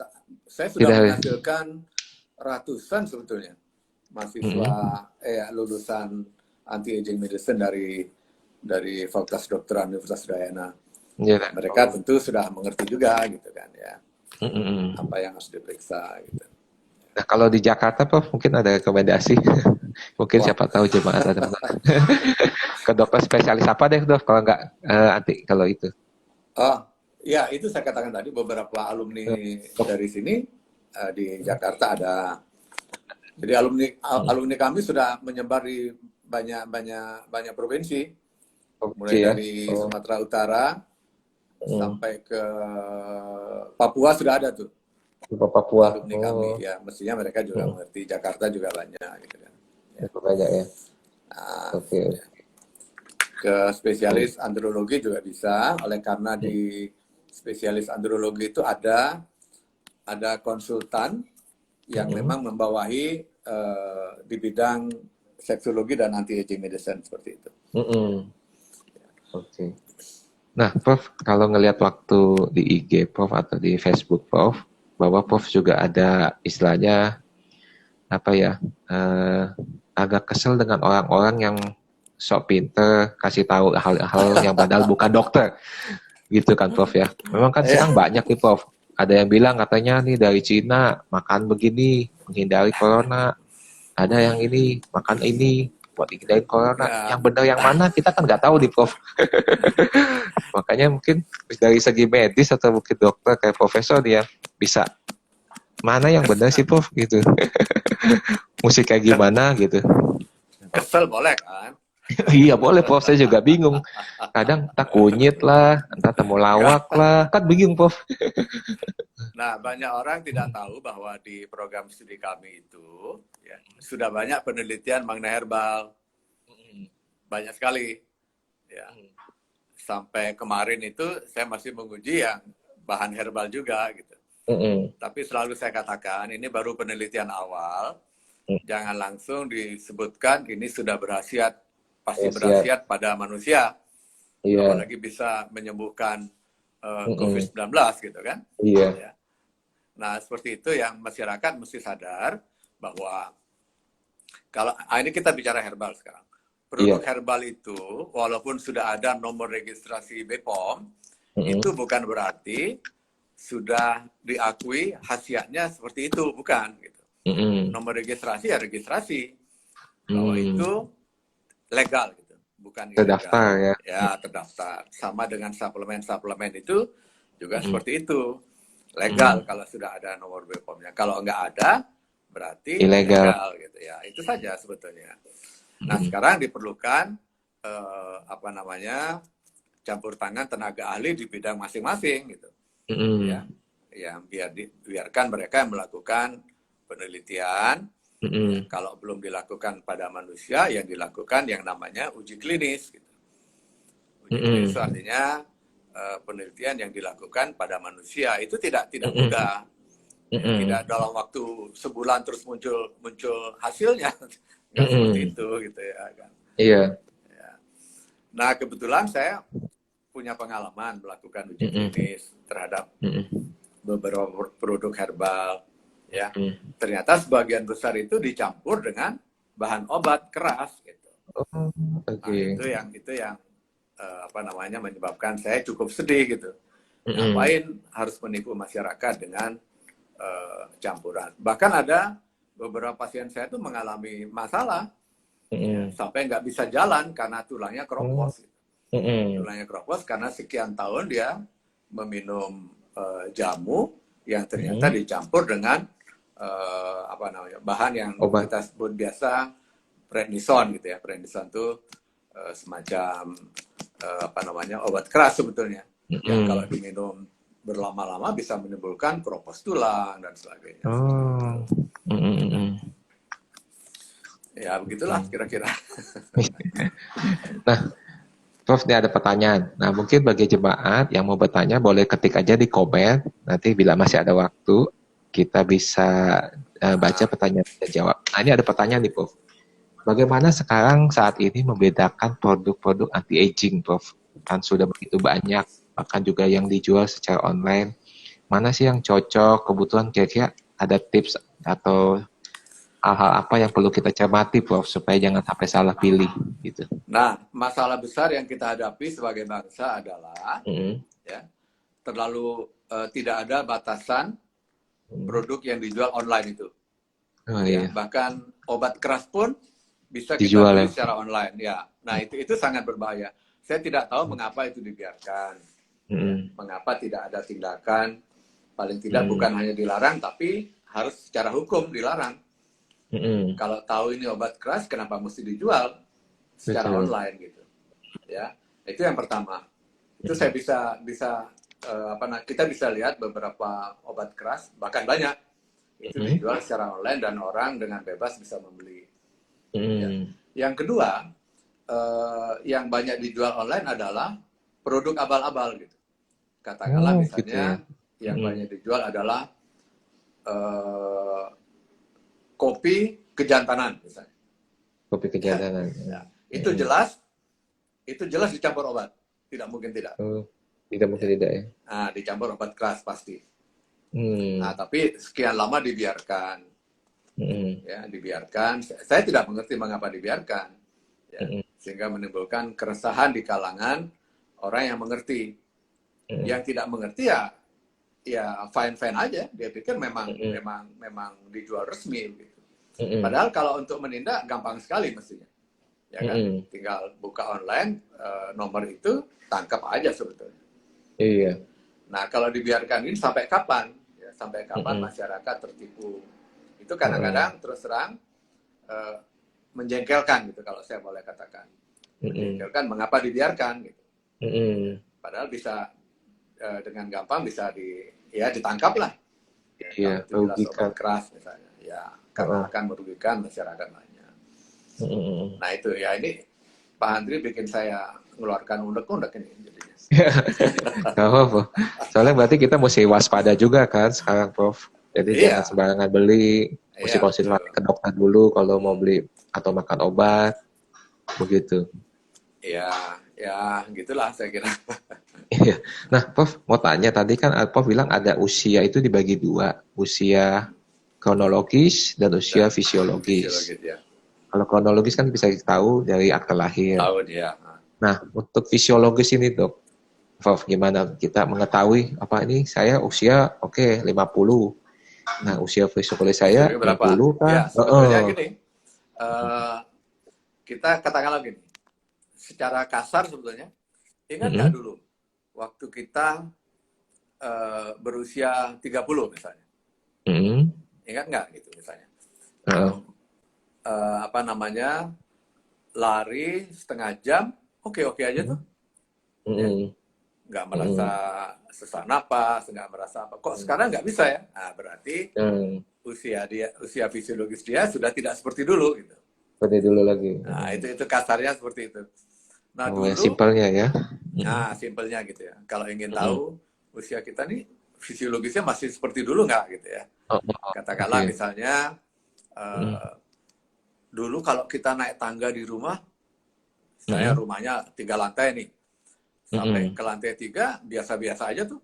Saya sudah menghasilkan ratusan sebetulnya mahasiswa lulusan anti-aging medicine dari Fakultas Kedokteran Universitas Udayana. Mereka tentu sudah mengerti juga gitu kan ya, apa yang harus diperiksa gitu. Nah kalau di Jakarta Prof mungkin ada rekomendasi mungkin siapa tahu jemaat ada ke dokter spesialis apa deh Prof kalau nggak anti kalau itu. Ya itu saya katakan tadi beberapa alumni dari sini di Jakarta ada. Jadi alumni kami sudah menyebar di banyak provinsi, mulai dari Sumatera Utara sampai ke Papua sudah ada tuh. Papua. Alumni kami ya, mestinya mereka juga mengerti. Jakarta juga banyak gitu kan. Ya. Banyak ya. Ke spesialis andrologi juga bisa, oleh karena di spesialis andrologi itu ada konsultan yang memang membawahi di bidang seksologi dan anti-aging medicine seperti itu. Nah, Prof, kalau ngelihat waktu di IG Prof atau di Facebook Prof, bahwa Prof juga ada istilahnya apa ya, agak kesel dengan orang-orang yang sok pinter kasih tahu hal-hal yang padahal bukan dokter, gitu kan Prof ya. Memang kan sekarang banyak nih Prof. Ada yang bilang katanya nih dari Cina makan begini menghindari corona. Ada yang ini makan ini buat menghindari corona. Yang benar yang mana kita kan nggak tahu nih Prof. Makanya mungkin dari segi medis atau mungkin dokter kayak profesor dia bisa mana yang benar sih Prof gitu. Musik kayak gimana gitu. Kesel boleh kan? Iya boleh Prof, saya juga bingung. Kadang entah kunyit lah, entah temulawak lah, kan bingung Prof. Nah, banyak orang tidak tahu bahwa di program studi kami itu ya, sudah banyak penelitian mengenai herbal. Banyak sekali. Ya. Sampai kemarin itu saya masih menguji yang bahan herbal juga gitu. Tapi selalu saya katakan ini baru penelitian awal. Jangan langsung disebutkan ini sudah berkhasiat, pasti berkhasiat pada manusia. Apalagi bisa menyembuhkan COVID-19 gitu kan. Ya. Nah, seperti itu yang masyarakat mesti sadar bahwa kalau ini kita bicara herbal sekarang. Produk herbal itu walaupun sudah ada nomor registrasi BPOM, itu bukan berarti sudah diakui khasiatnya seperti itu, bukan gitu. Nomor registrasi ya registrasi bahwa itu legal gitu, bukan ilegal. Terdaftar ya. Ya, terdaftar. Sama dengan suplemen itu juga seperti itu. Legal kalau sudah ada nomor BPOM-nya. Kalau nggak ada berarti ilegal gitu ya. Itu saja sebetulnya. Nah, sekarang diperlukan campur tangan tenaga ahli di bidang masing-masing gitu. Ya. Yang biarkan mereka yang melakukan penelitian. Kalau belum dilakukan pada manusia, yang dilakukan yang namanya uji klinis gitu. Uji klinis artinya penelitian yang dilakukan pada manusia itu tidak mudah. Tidak dalam waktu sebulan terus muncul hasilnya. Nggak seperti itu gitu ya kan. Iya. Ya. Nah, kebetulan saya punya pengalaman melakukan uji klinis terhadap beberapa produk herbal ya. Ternyata sebagian besar itu dicampur dengan bahan obat keras gitu. Nah, itu yang menyebabkan saya cukup sedih gitu. Ngapain harus menipu masyarakat dengan campuran. Bahkan ada beberapa pasien saya tuh mengalami masalah sampai nggak bisa jalan karena tulangnya keropos. Tulangnya keropos karena sekian tahun dia meminum jamu yang ternyata dicampur dengan bahan yang kita sebut biasa prednison gitu ya. Prednison itu semacam obat keras sebetulnya. Yang kalau diminum berlama-lama bisa menimbulkan keropos tulang dan sebagainya. Oh. Ya begitulah kira-kira. Nah, Prof, ini ada pertanyaan. Nah, mungkin bagi jemaat yang mau bertanya, boleh ketik aja di komen. Nanti bila masih ada waktu, kita bisa baca pertanyaan dan jawab. Nah, ini ada pertanyaan nih, Prof. Bagaimana sekarang saat ini membedakan produk-produk anti-aging, Prof? Kan sudah begitu banyak, bahkan juga yang dijual secara online. Mana sih yang cocok, kebutuhan kira-kira ada tips atau hal-hal apa yang perlu kita cermati, Prof, supaya jangan sampai salah pilih, gitu. Nah, masalah besar yang kita hadapi sebagai bangsa adalah ya, terlalu tidak ada batasan produk yang dijual online itu. Oh, Ya, iya. bahkan obat keras pun bisa kita Dijual beli ya. secara online. Ya, nah itu sangat berbahaya. Saya tidak tahu mengapa itu dibiarkan. Ya, mengapa tidak ada tindakan? Paling tidak bukan hanya dilarang, tapi harus secara hukum dilarang. Kalau tahu ini obat keras, kenapa mesti dijual secara Betul. online gitu? Ya, itu yang pertama. Itu saya bisa kita bisa lihat beberapa obat keras, bahkan banyak itu dijual secara online dan orang dengan bebas bisa membeli. Ya. Yang kedua, yang banyak dijual online adalah produk abal-abal gitu. Katakanlah misalnya gitu ya. Yang banyak dijual adalah kopi kejantanan misalnya. Kopi kejantanan. Ya. Itu jelas dicampur obat. Tidak mungkin tidak. Tidak mungkin tidak ya. Nah, dicampur obat keras pasti. Nah, tapi sekian lama dibiarkan. Ya, dibiarkan. Saya tidak mengerti mengapa dibiarkan. Ya, sehingga menimbulkan keresahan di kalangan orang yang mengerti. Yang tidak mengerti ya fine-fine aja. Dia pikir memang dijual resmi gitu. Padahal kalau untuk menindak gampang sekali mestinya. Ya kan? Tinggal buka online nomor itu, tangkap aja sebetulnya. Iya. Nah, kalau dibiarkan ini sampai kapan? Ya, sampai kapan masyarakat tertipu? Itu kadang-kadang terus terang menjengkelkan gitu kalau saya boleh katakan. Menjengkelkan mengapa dibiarkan gitu. Padahal bisa dengan gampang bisa ditangkap lah. Ya, kalau itu jelas obat keras misalnya. Ya, karena akan merugikan masyarakat lainnya. Nah itu ya, ini Pak Andri bikin saya mengeluarkan undek-undek ini jadinya. Gak apa-apa. Soalnya berarti kita mesti waspada juga kan sekarang, Prof. Jadi jangan sembarangan beli, mesti konsultasi ke dokter dulu kalau mau beli atau makan obat, begitu. Ya gitulah saya kira. Iya. Nah, Prof, mau tanya tadi kan Prof bilang ada usia itu dibagi dua, usia kronologis dan usia fisiologis. Ya. Kalau kronologis kan bisa tahu dari akte lahir. Tahu dia. Nah, untuk fisiologis ini, Dok, Prof, gimana kita mengetahui apa ini saya usia 50. Nah, usia fisiologis saya 60 kan? Ya, sebetulnya gini. Kita katakanlah gini. Secara kasar sebetulnya, ingat nggak dulu waktu kita berusia 30 misalnya. Ingat nggak gitu misalnya. Lari setengah jam, oke aja tuh. Nggak merasa sesak napas, nggak merasa apa. Kok sekarang nggak bisa ya? Nah, berarti usia fisiologis dia sudah tidak seperti dulu gitu. Seperti dulu lagi. Nah, itu kasarnya seperti itu. Nah, dulu simpelnya ya. Nah, simpelnya gitu ya. Kalau ingin tahu usia kita nih fisiologisnya masih seperti dulu nggak gitu ya. Katakanlah misalnya dulu kalau kita naik tangga di rumah, saya rumahnya 3 lantai nih, sampai ke lantai 3 biasa-biasa aja tuh.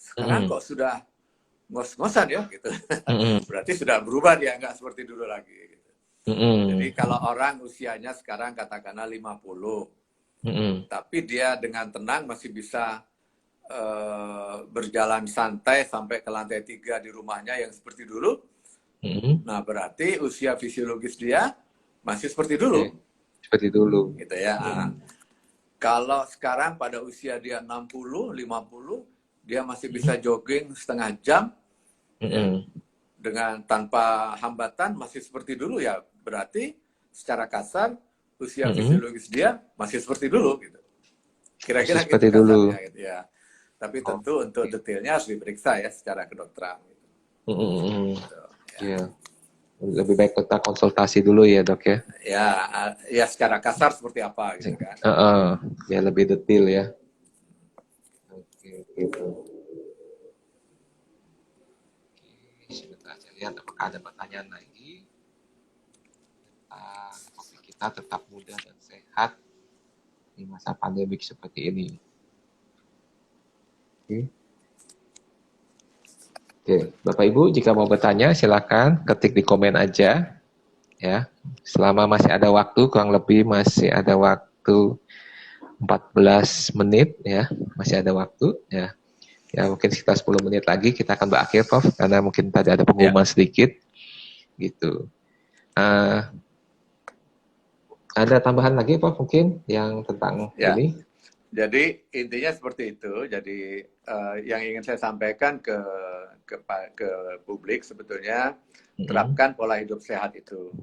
Sekarang kok sudah ngos-ngosan ya gitu. Berarti sudah berubah dia, nggak seperti dulu lagi. Gitu. Jadi kalau orang usianya sekarang katakanlah 50, tapi dia dengan tenang masih bisa berjalan santai sampai ke lantai 3 di rumahnya yang seperti dulu. Nah, berarti usia fisiologis dia masih seperti dulu. Seperti dulu. Gitu ya. Kalau sekarang pada usia dia 60, 50, dia masih bisa jogging setengah jam dengan tanpa hambatan, masih seperti dulu ya. Berarti secara kasar usia fisiologis dia masih seperti dulu gitu. Kira-kira seperti gitu dulu. Gitu ya. Tapi Oh, tentu untuk oke. detailnya harus diperiksa ya secara kedokteran. Mm-mm. Gitu. Ya. Ya, lebih baik kita konsultasi dulu ya dok ya. Ya, ya secara kasar seperti apa gitu kan. Heeh, biar lebih detail ya. Oke, oke bro. Oke, sebentar saya lihat apakah ada pertanyaan lagi. Topik kita tetap muda dan sehat di masa pandemik seperti ini. Oke. Oke, Bapak Ibu jika mau bertanya silakan ketik di komen aja ya. Selama masih ada waktu, kurang lebih masih ada waktu 14 menit ya, masih ada waktu ya. Ya mungkin sekitar 10 menit lagi kita akan berakhir Prof karena mungkin tadi ada Ya, pengumuman sedikit gitu. Uh, ada tambahan lagi Prof mungkin yang tentang ya. ini? Jadi intinya seperti itu. Jadi yang ingin saya sampaikan ke publik sebetulnya Mm-mm. terapkan pola hidup sehat itu.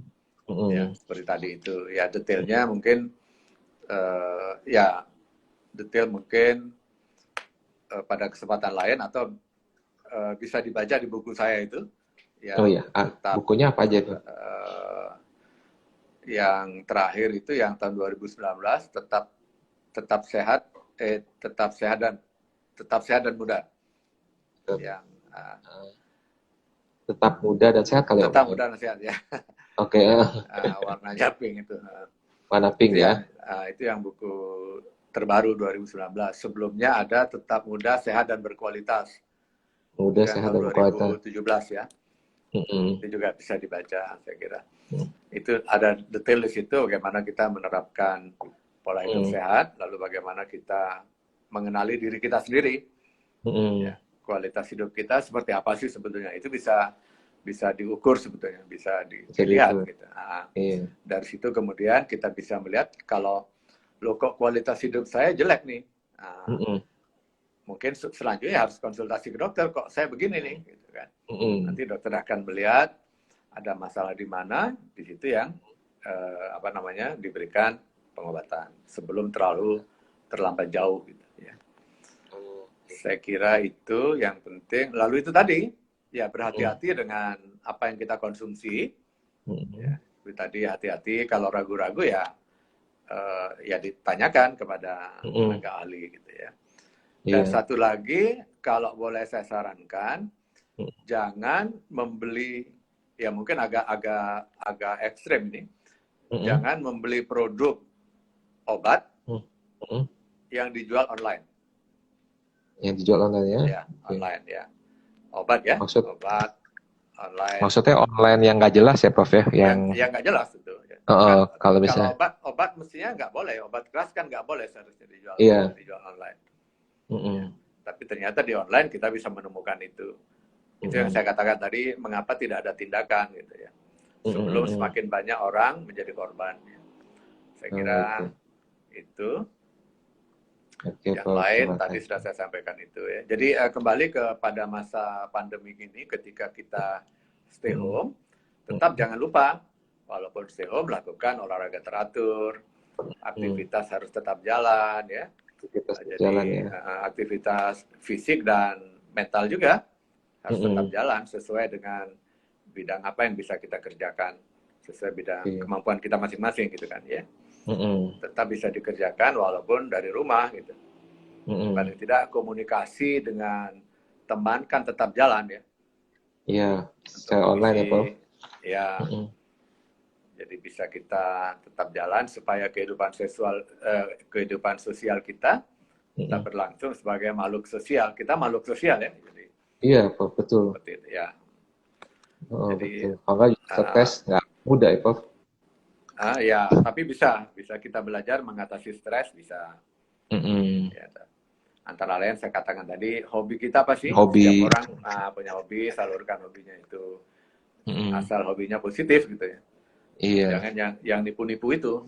Ya, Mm-mm. seperti tadi itu. Ya, detailnya mungkin ya detail mungkin pada kesempatan lain atau bisa dibaca di buku saya itu Oh yang ya, tetap bukunya apa aja tuh? yang terakhir itu yang tahun 2019 tetap sehat tetap sehat dan muda yang Tetap muda dan sehat kali ya tetap Prof ya? muda dan sehat ya. Oke, Warnanya pink itu. warna pink ya. Itu yang buku terbaru 2019. Sebelumnya ada tetap muda sehat dan berkualitas Muda, itu yang sehat, tahun dan berkualitas. 2017 ya. Mm-mm. Itu juga bisa dibaca saya kira. Mm. Itu ada detail di situ bagaimana kita menerapkan pola hidup sehat, lalu bagaimana kita mengenali diri kita sendiri, Mm-mm. ya, kualitas hidup kita seperti apa sih sebetulnya, itu bisa diukur sebetulnya, bisa Bisa dilihat diukur. gitu. Nah, Iya. dari situ kemudian kita bisa melihat kalau lo kok kualitas hidup saya jelek nih, nah, Mm-mm. mungkin selanjutnya harus konsultasi ke dokter, kok saya begini nih, gitu kan. Mm-mm. Nanti dokter akan melihat ada masalah di mana, di situ yang diberikan pengobatan sebelum terlambat jauh gitu ya. Saya kira itu yang penting. Lalu itu tadi ya berhati-hati dengan apa yang kita konsumsi. Ya, tadi hati-hati kalau ragu-ragu ya ditanyakan kepada tenaga ahli gitu ya. Dan satu lagi kalau boleh saya sarankan jangan membeli, ya mungkin agak ekstrim nih. Jangan membeli produk obat yang dijual online. Yang dijual online ya? Ya, online ya. Obat ya, obat online. Maksudnya online yang nggak jelas ya, Prof ya? Yang nggak jelas itu. Ya. Kalau kalau misalnya. obat mestinya nggak boleh. Obat keras kan nggak boleh seharusnya dijual online. Ya. Tapi ternyata di online kita bisa menemukan itu. Itu yang saya katakan tadi, mengapa tidak ada tindakan gitu ya. Sebelum semakin banyak orang menjadi korban. Saya kira itu. Yang lain tadi sudah saya sampaikan itu ya. Jadi kembali kepada masa pandemi ini, ketika kita stay home, tetap jangan lupa, walaupun stay home, lakukan olahraga teratur, aktivitas harus tetap jalan ya. Jadi aktivitas fisik dan mental juga harus tetap jalan sesuai dengan bidang apa yang bisa kita kerjakan, sesuai bidang kemampuan kita masing-masing gitu kan ya. Tetap bisa dikerjakan walaupun dari rumah gitu. Paling tidak komunikasi dengan teman kan tetap jalan ya. Iya, secara online ya Prof. Ya. Jadi bisa kita tetap jalan supaya kehidupan sosial kita tetap berlangsung sebagai makhluk sosial. Kita makhluk sosial ya. Jadi, iya Prof, betul. Seperti itu ya. Jadi, betul. Kalau stres nggak mudah ya Prof. Ya, tapi bisa kita belajar mengatasi stres bisa. Ya, antara lain saya katakan tadi, hobi kita apa sih? Hobi. Setiap orang punya hobi, salurkan hobinya itu. Asal hobinya positif gitu ya. Iya. Jangan yang nipu-nipu itu.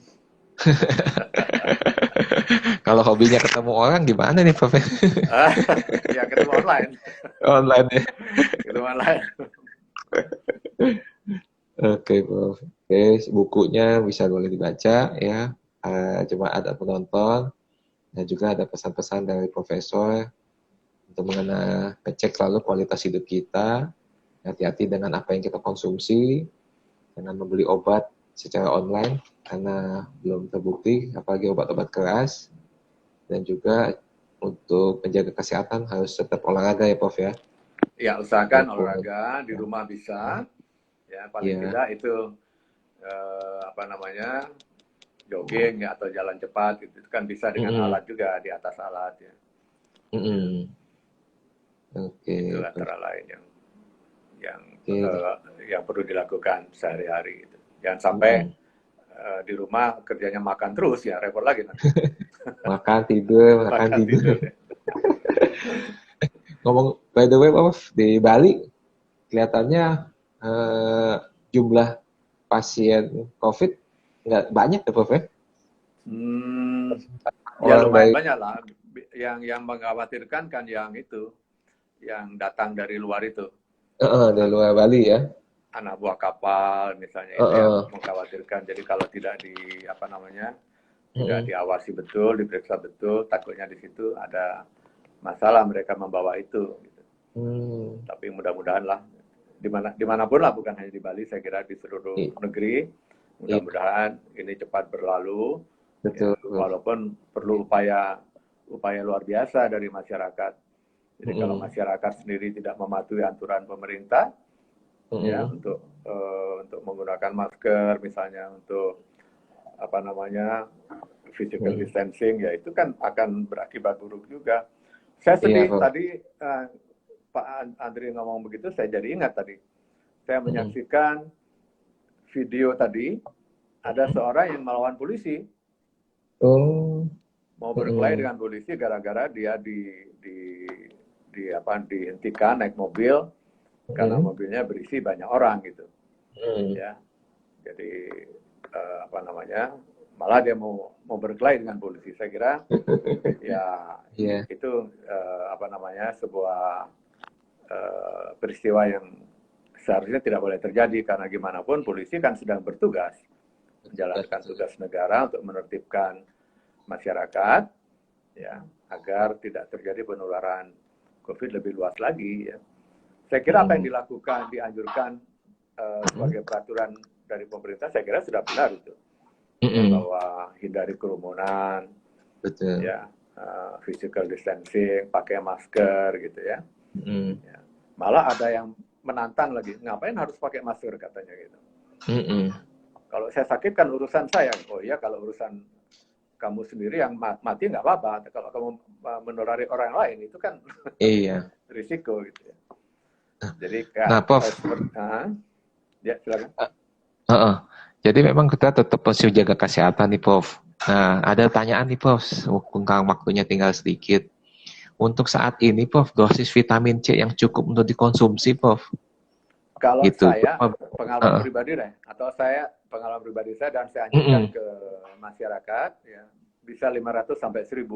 Kalau hobinya ketemu orang gimana nih Prof? Ya ketemu online. Online ya. Ketemu online. Oke Prof. Oke, bukunya bisa boleh dibaca ya. Cuma ada penonton dan juga ada pesan-pesan dari profesor untuk ngecek selalu kualitas hidup kita, hati-hati dengan apa yang kita konsumsi, jangan membeli obat secara online karena belum terbukti, apalagi obat-obat keras, dan juga untuk menjaga kesehatan harus tetap olahraga ya Prof ya. Ya, usahakan olahraga di rumah bisa, ya paling tidak itu jogging ya atau jalan cepat itu kan bisa dengan alat juga di atas alat ya. Itu antara lain yang perlu dilakukan sehari-hari. Gitu. Jangan sampai di rumah kerjanya makan terus ya repot lagi nanti. Makan tidur. Ya. Ngomong by the way Prof, di Bali kelihatannya jumlah pasien COVID nggak banyak ya Prof ya? Ya lumayan banyak lah. Yang mengkhawatirkan kan yang itu, yang datang dari luar itu. Dari luar Bali ya. Anak buah kapal misalnya itu yang mengkhawatirkan. Jadi kalau tidak tidak diawasi betul, diperiksa betul, takutnya di situ ada masalah mereka membawa itu. Gitu. Tapi mudah-mudahan lah, dimanapun lah, bukan hanya di Bali, saya kira di seluruh negeri, mudah-mudahan ini cepat berlalu. Betul. Ya, walaupun perlu upaya luar biasa dari masyarakat. Jadi kalau masyarakat sendiri tidak mematuhi aturan pemerintah, ya untuk menggunakan masker, misalnya untuk physical distancing, ya itu kan akan berakibat buruk juga. Saya sedih tadi Pak Andri ngomong begitu, saya jadi ingat tadi. Saya menyaksikan video tadi, ada seorang yang melawan polisi. Mau berkelahi dengan polisi gara-gara dia dihentikan naik mobil karena mobilnya berisi banyak orang gitu. Ya. Jadi malah dia mau berkelahi dengan polisi. Saya kira itu sebuah peristiwa yang seharusnya tidak boleh terjadi karena gimana pun polisi kan sedang bertugas menjalankan tugas negara untuk menertibkan masyarakat ya agar tidak terjadi penularan COVID lebih luas lagi ya. Saya kira apa yang dianjurkan sebagai peraturan dari pemerintah saya kira sudah benar itu. Bahwa hindari kerumunan. Betul. Ya, physical distancing, pakai masker gitu ya. Ya. Malah ada yang menantang lagi, ngapain harus pakai masker katanya gitu. Kalau saya sakit kan urusan saya. Oh iya, kalau urusan kamu sendiri yang mati nggak apa-apa. Kalau kamu menulari orang lain itu kan risiko gitu ya. Jadi Prof. Ya silakan. Jadi memang kita tetap harus jaga kesehatan nih Prof. Nah ada pertanyaan nih Prof. Tentang waktunya tinggal sedikit. Untuk saat ini Prof, dosis vitamin C yang cukup untuk dikonsumsi Prof. Kalau gitu. Saya pengalaman pribadi deh, atau pengalaman pribadi saya dan saya anjurkan ke masyarakat ya bisa 500 sampai 1000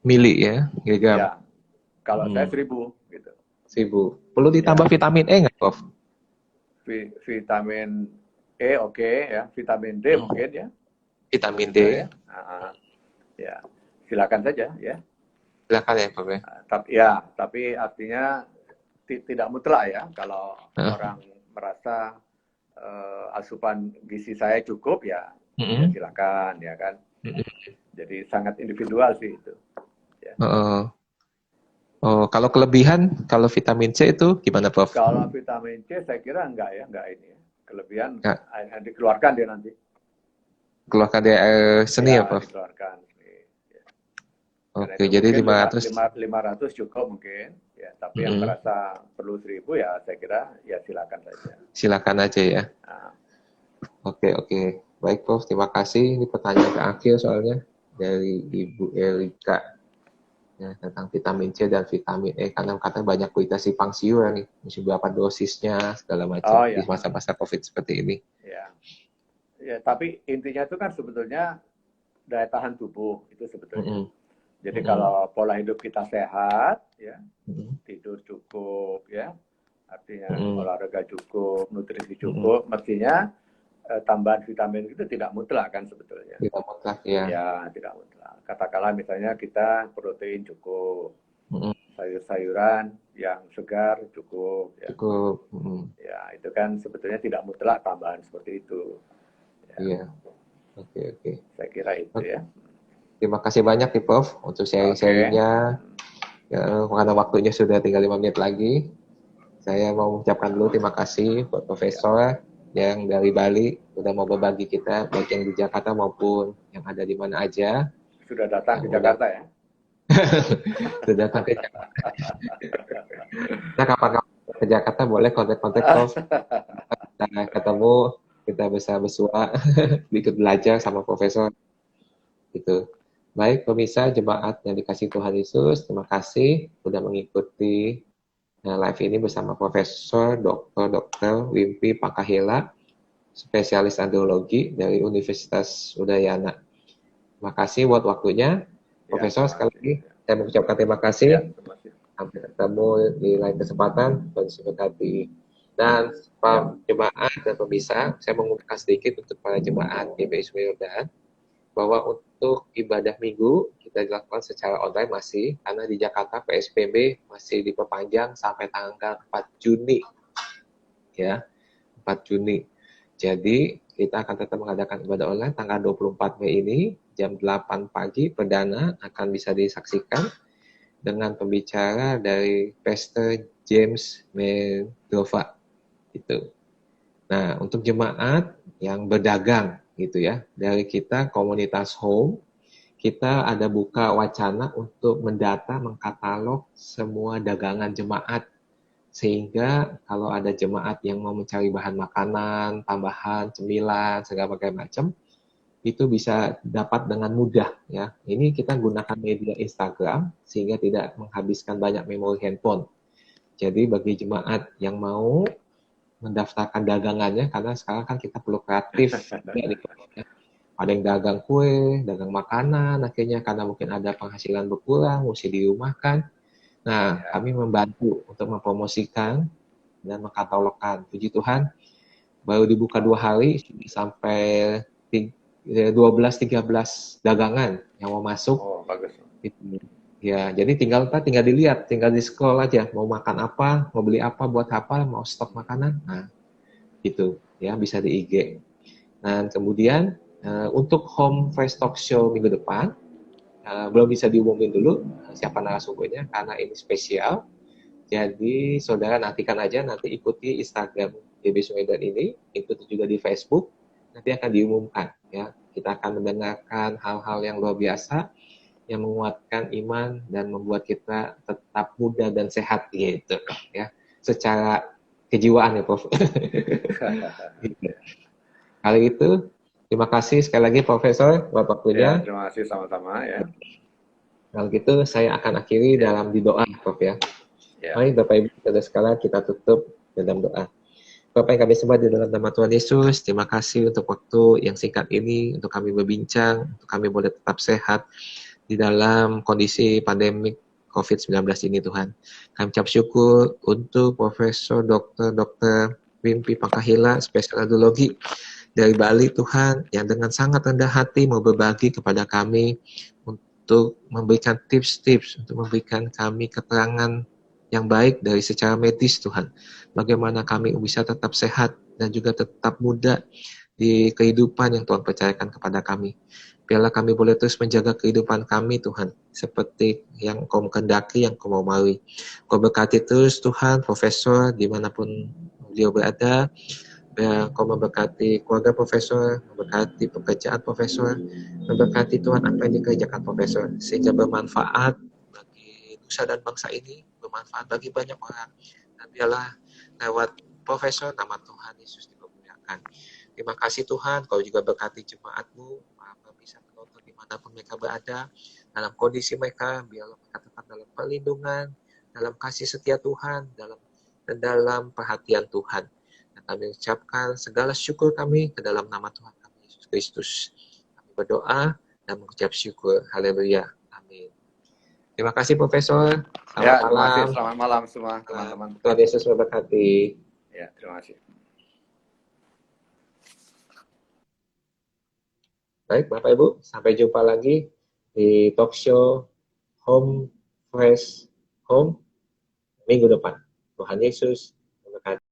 mili ya, miligram. Ya. Kalau saya 1000 gitu. 1000. Perlu ditambah vitamin E nggak Prof? Vitamin E oke ya, vitamin D mungkin ya. Vitamin D. Ya, silakan saja ya. Silakan ya Prof. Tapi artinya tidak mutlak ya. Kalau orang merasa asupan gizi saya cukup ya, ya silakan ya kan. Jadi sangat individual sih itu. Ya. Kalau kelebihan, kalau vitamin C itu gimana Prof? Kalau vitamin C saya kira enggak ini ya. Kelebihan dikeluarkan dia nanti. Keluarkan dari air seni ya Prof? Dikeluarkan. Ya. Oke, jadi 500 cukup mungkin. Ya, tapi yang merasa perlu 1000 ya saya kira ya silakan saja. Silakan aja ya. Oke. Baik Prof, terima kasih. Ini pertanyaan terakhir soalnya dari Ibu Erika ya, tentang vitamin C dan vitamin E karena katanya banyak berita simpang siur nih, mesti berapa dosisnya segala macam di masa-masa COVID seperti ini. Ya, tapi intinya itu kan sebetulnya daya tahan tubuh itu sebetulnya. Jadi kalau pola hidup kita sehat, ya, tidur cukup, ya, artinya olahraga cukup, nutrisi cukup, mestinya tambahan vitamin itu tidak mutlak kan sebetulnya. Tidak mutlak ya. Ya, tidak mutlak. Katakanlah misalnya kita protein cukup, sayur-sayuran yang segar cukup ya. Cukup. Ya, itu kan sebetulnya tidak mutlak tambahan seperti itu. Ya. Iya. Oke. Saya kira itu ya. Terima kasih banyak nih Prof untuk sharing-sharingnya. Ya, karena waktunya sudah tinggal 5 menit lagi. Saya mau mengucapkan dulu terima kasih buat Profesor yang dari Bali sudah mau berbagi kita, baik yang di Jakarta maupun yang ada di mana aja. Sudah datang ke Jakarta ya? Sudah datang ke Jakarta. Nah, kapan-kapan ke Jakarta boleh kontak-kontak Prof. Kita ketemu, kita bisa bersua, ikut belajar sama Profesor. Gitu. Baik, pemirsa jemaat yang dikasih Tuhan Yesus, terima kasih sudah mengikuti live ini bersama Profesor Dr. Wimpi Pakahela, spesialis andrologi dari Universitas Udayana. Terima kasih buat waktunya. Profesor, sekali lagi saya mengucapkan terima kasih. Sampai ketemu di lain kesempatan. Tuhan memberkati. Dan para jemaat dan pemirsa, saya mengungkapkan sedikit untuk para jemaat GBI Sumirdan bahwa untuk ibadah minggu kita dilakukan secara online masih, karena di Jakarta PSBB masih diperpanjang sampai tanggal 4 Juni. Ya, 4 Juni. Jadi, kita akan tetap mengadakan ibadah online tanggal 24 Mei ini, jam 8 pagi, perdana akan bisa disaksikan dengan pembicara dari Pastor James Mendova. Itu. Nah, untuk jemaat yang berdagang, gitu ya, dari kita komunitas home, kita ada buka wacana untuk mendata, mengkatalog semua dagangan jemaat. Sehingga kalau ada jemaat yang mau mencari bahan makanan, tambahan, cemilan, segala macam, itu bisa dapat dengan mudah. Ya. Ini kita gunakan media Instagram, sehingga tidak menghabiskan banyak memori handphone. Jadi bagi jemaat yang mau mendaftarkan dagangannya, karena sekarang kan kita perlu kreatif. Ada yang dagang kue, dagang makanan, akhirnya karena mungkin ada penghasilan berkurang, mesti dirumahkan. Nah, kami membantu untuk mempromosikan dan mengkatalogkan. Puji Tuhan, baru dibuka 2 hari, sampai 12-13 dagangan yang mau masuk. Oh, bagus. Ya, jadi tinggal dilihat, tinggal di scroll aja, mau makan apa, mau beli apa, buat apa, mau stok makanan. Nah, gitu ya, bisa di IG. Dan kemudian untuk Home Fresh Talk Show minggu depan belum bisa diumumin dulu siapa narasumbernya karena ini spesial. Jadi saudara nantikan aja, nanti ikuti Instagram GBI Sumirdan ini, ikuti juga di Facebook, nanti akan diumumkan ya. Kita akan mendengarkan hal-hal yang luar biasa yang menguatkan iman dan membuat kita tetap muda dan sehat gitu ya. Secara kejiwaan ya Prof. Kali itu terima kasih sekali lagi Profesor buat waktunya. Ya, terima kasih sama-sama ya. Kalau gitu saya akan akhiri dalam doa Prof ya. Baik Bapak Ibu saudara sekalian, kita tutup dalam doa. Bapak yang kami sembah di dalam nama Tuhan Yesus, terima kasih untuk waktu yang singkat ini untuk kami berbincang, untuk kami boleh tetap sehat di dalam kondisi pandemik COVID-19 ini Tuhan. Kami ucap syukur untuk Profesor Dr. Wimpi Pakahela, spesialis andrologi dari Bali Tuhan, yang dengan sangat rendah hati mau berbagi kepada kami untuk memberikan tips-tips, untuk memberikan kami keterangan yang baik dari secara medis Tuhan. Bagaimana kami bisa tetap sehat dan juga tetap muda di kehidupan yang Tuhan percayakan kepada kami. Biarlah kami boleh terus menjaga kehidupan kami Tuhan, seperti yang Kau kehendaki, yang Kau mau maui. Kau berkati terus Tuhan, Profesor, dimanapun beliau berada. Biar Kau memberkati keluarga Profesor, memberkati pekerjaan Profesor, memberkati Tuhan apa yang dikerjakan Profesor, sehingga bermanfaat bagi nusa dan bangsa ini, bermanfaat bagi banyak orang. Dan biarlah lewat Profesor, nama Tuhan Yesus dimuliakan. Terima kasih Tuhan, Kau juga berkati jemaat-Mu, bisa penonton dimanapun mereka berada, dalam kondisi mereka, biarlah mereka tetap dalam perlindungan, dalam kasih setia Tuhan, dalam perhatian Tuhan. Dan kami ucapkan segala syukur kami ke dalam nama Tuhan kami Yesus Kristus. Kami berdoa dan mengucap syukur. Haleluya. Amin. Terima kasih Profesor. Selamat terima kasih. malam. Selamat malam semua teman-teman. Tuhan Yesus memberkati. Ya, terima kasih. Baik, Bapak Ibu, sampai jumpa lagi di talk show Home Fresh home minggu depan. Tuhan Yesus memberkati.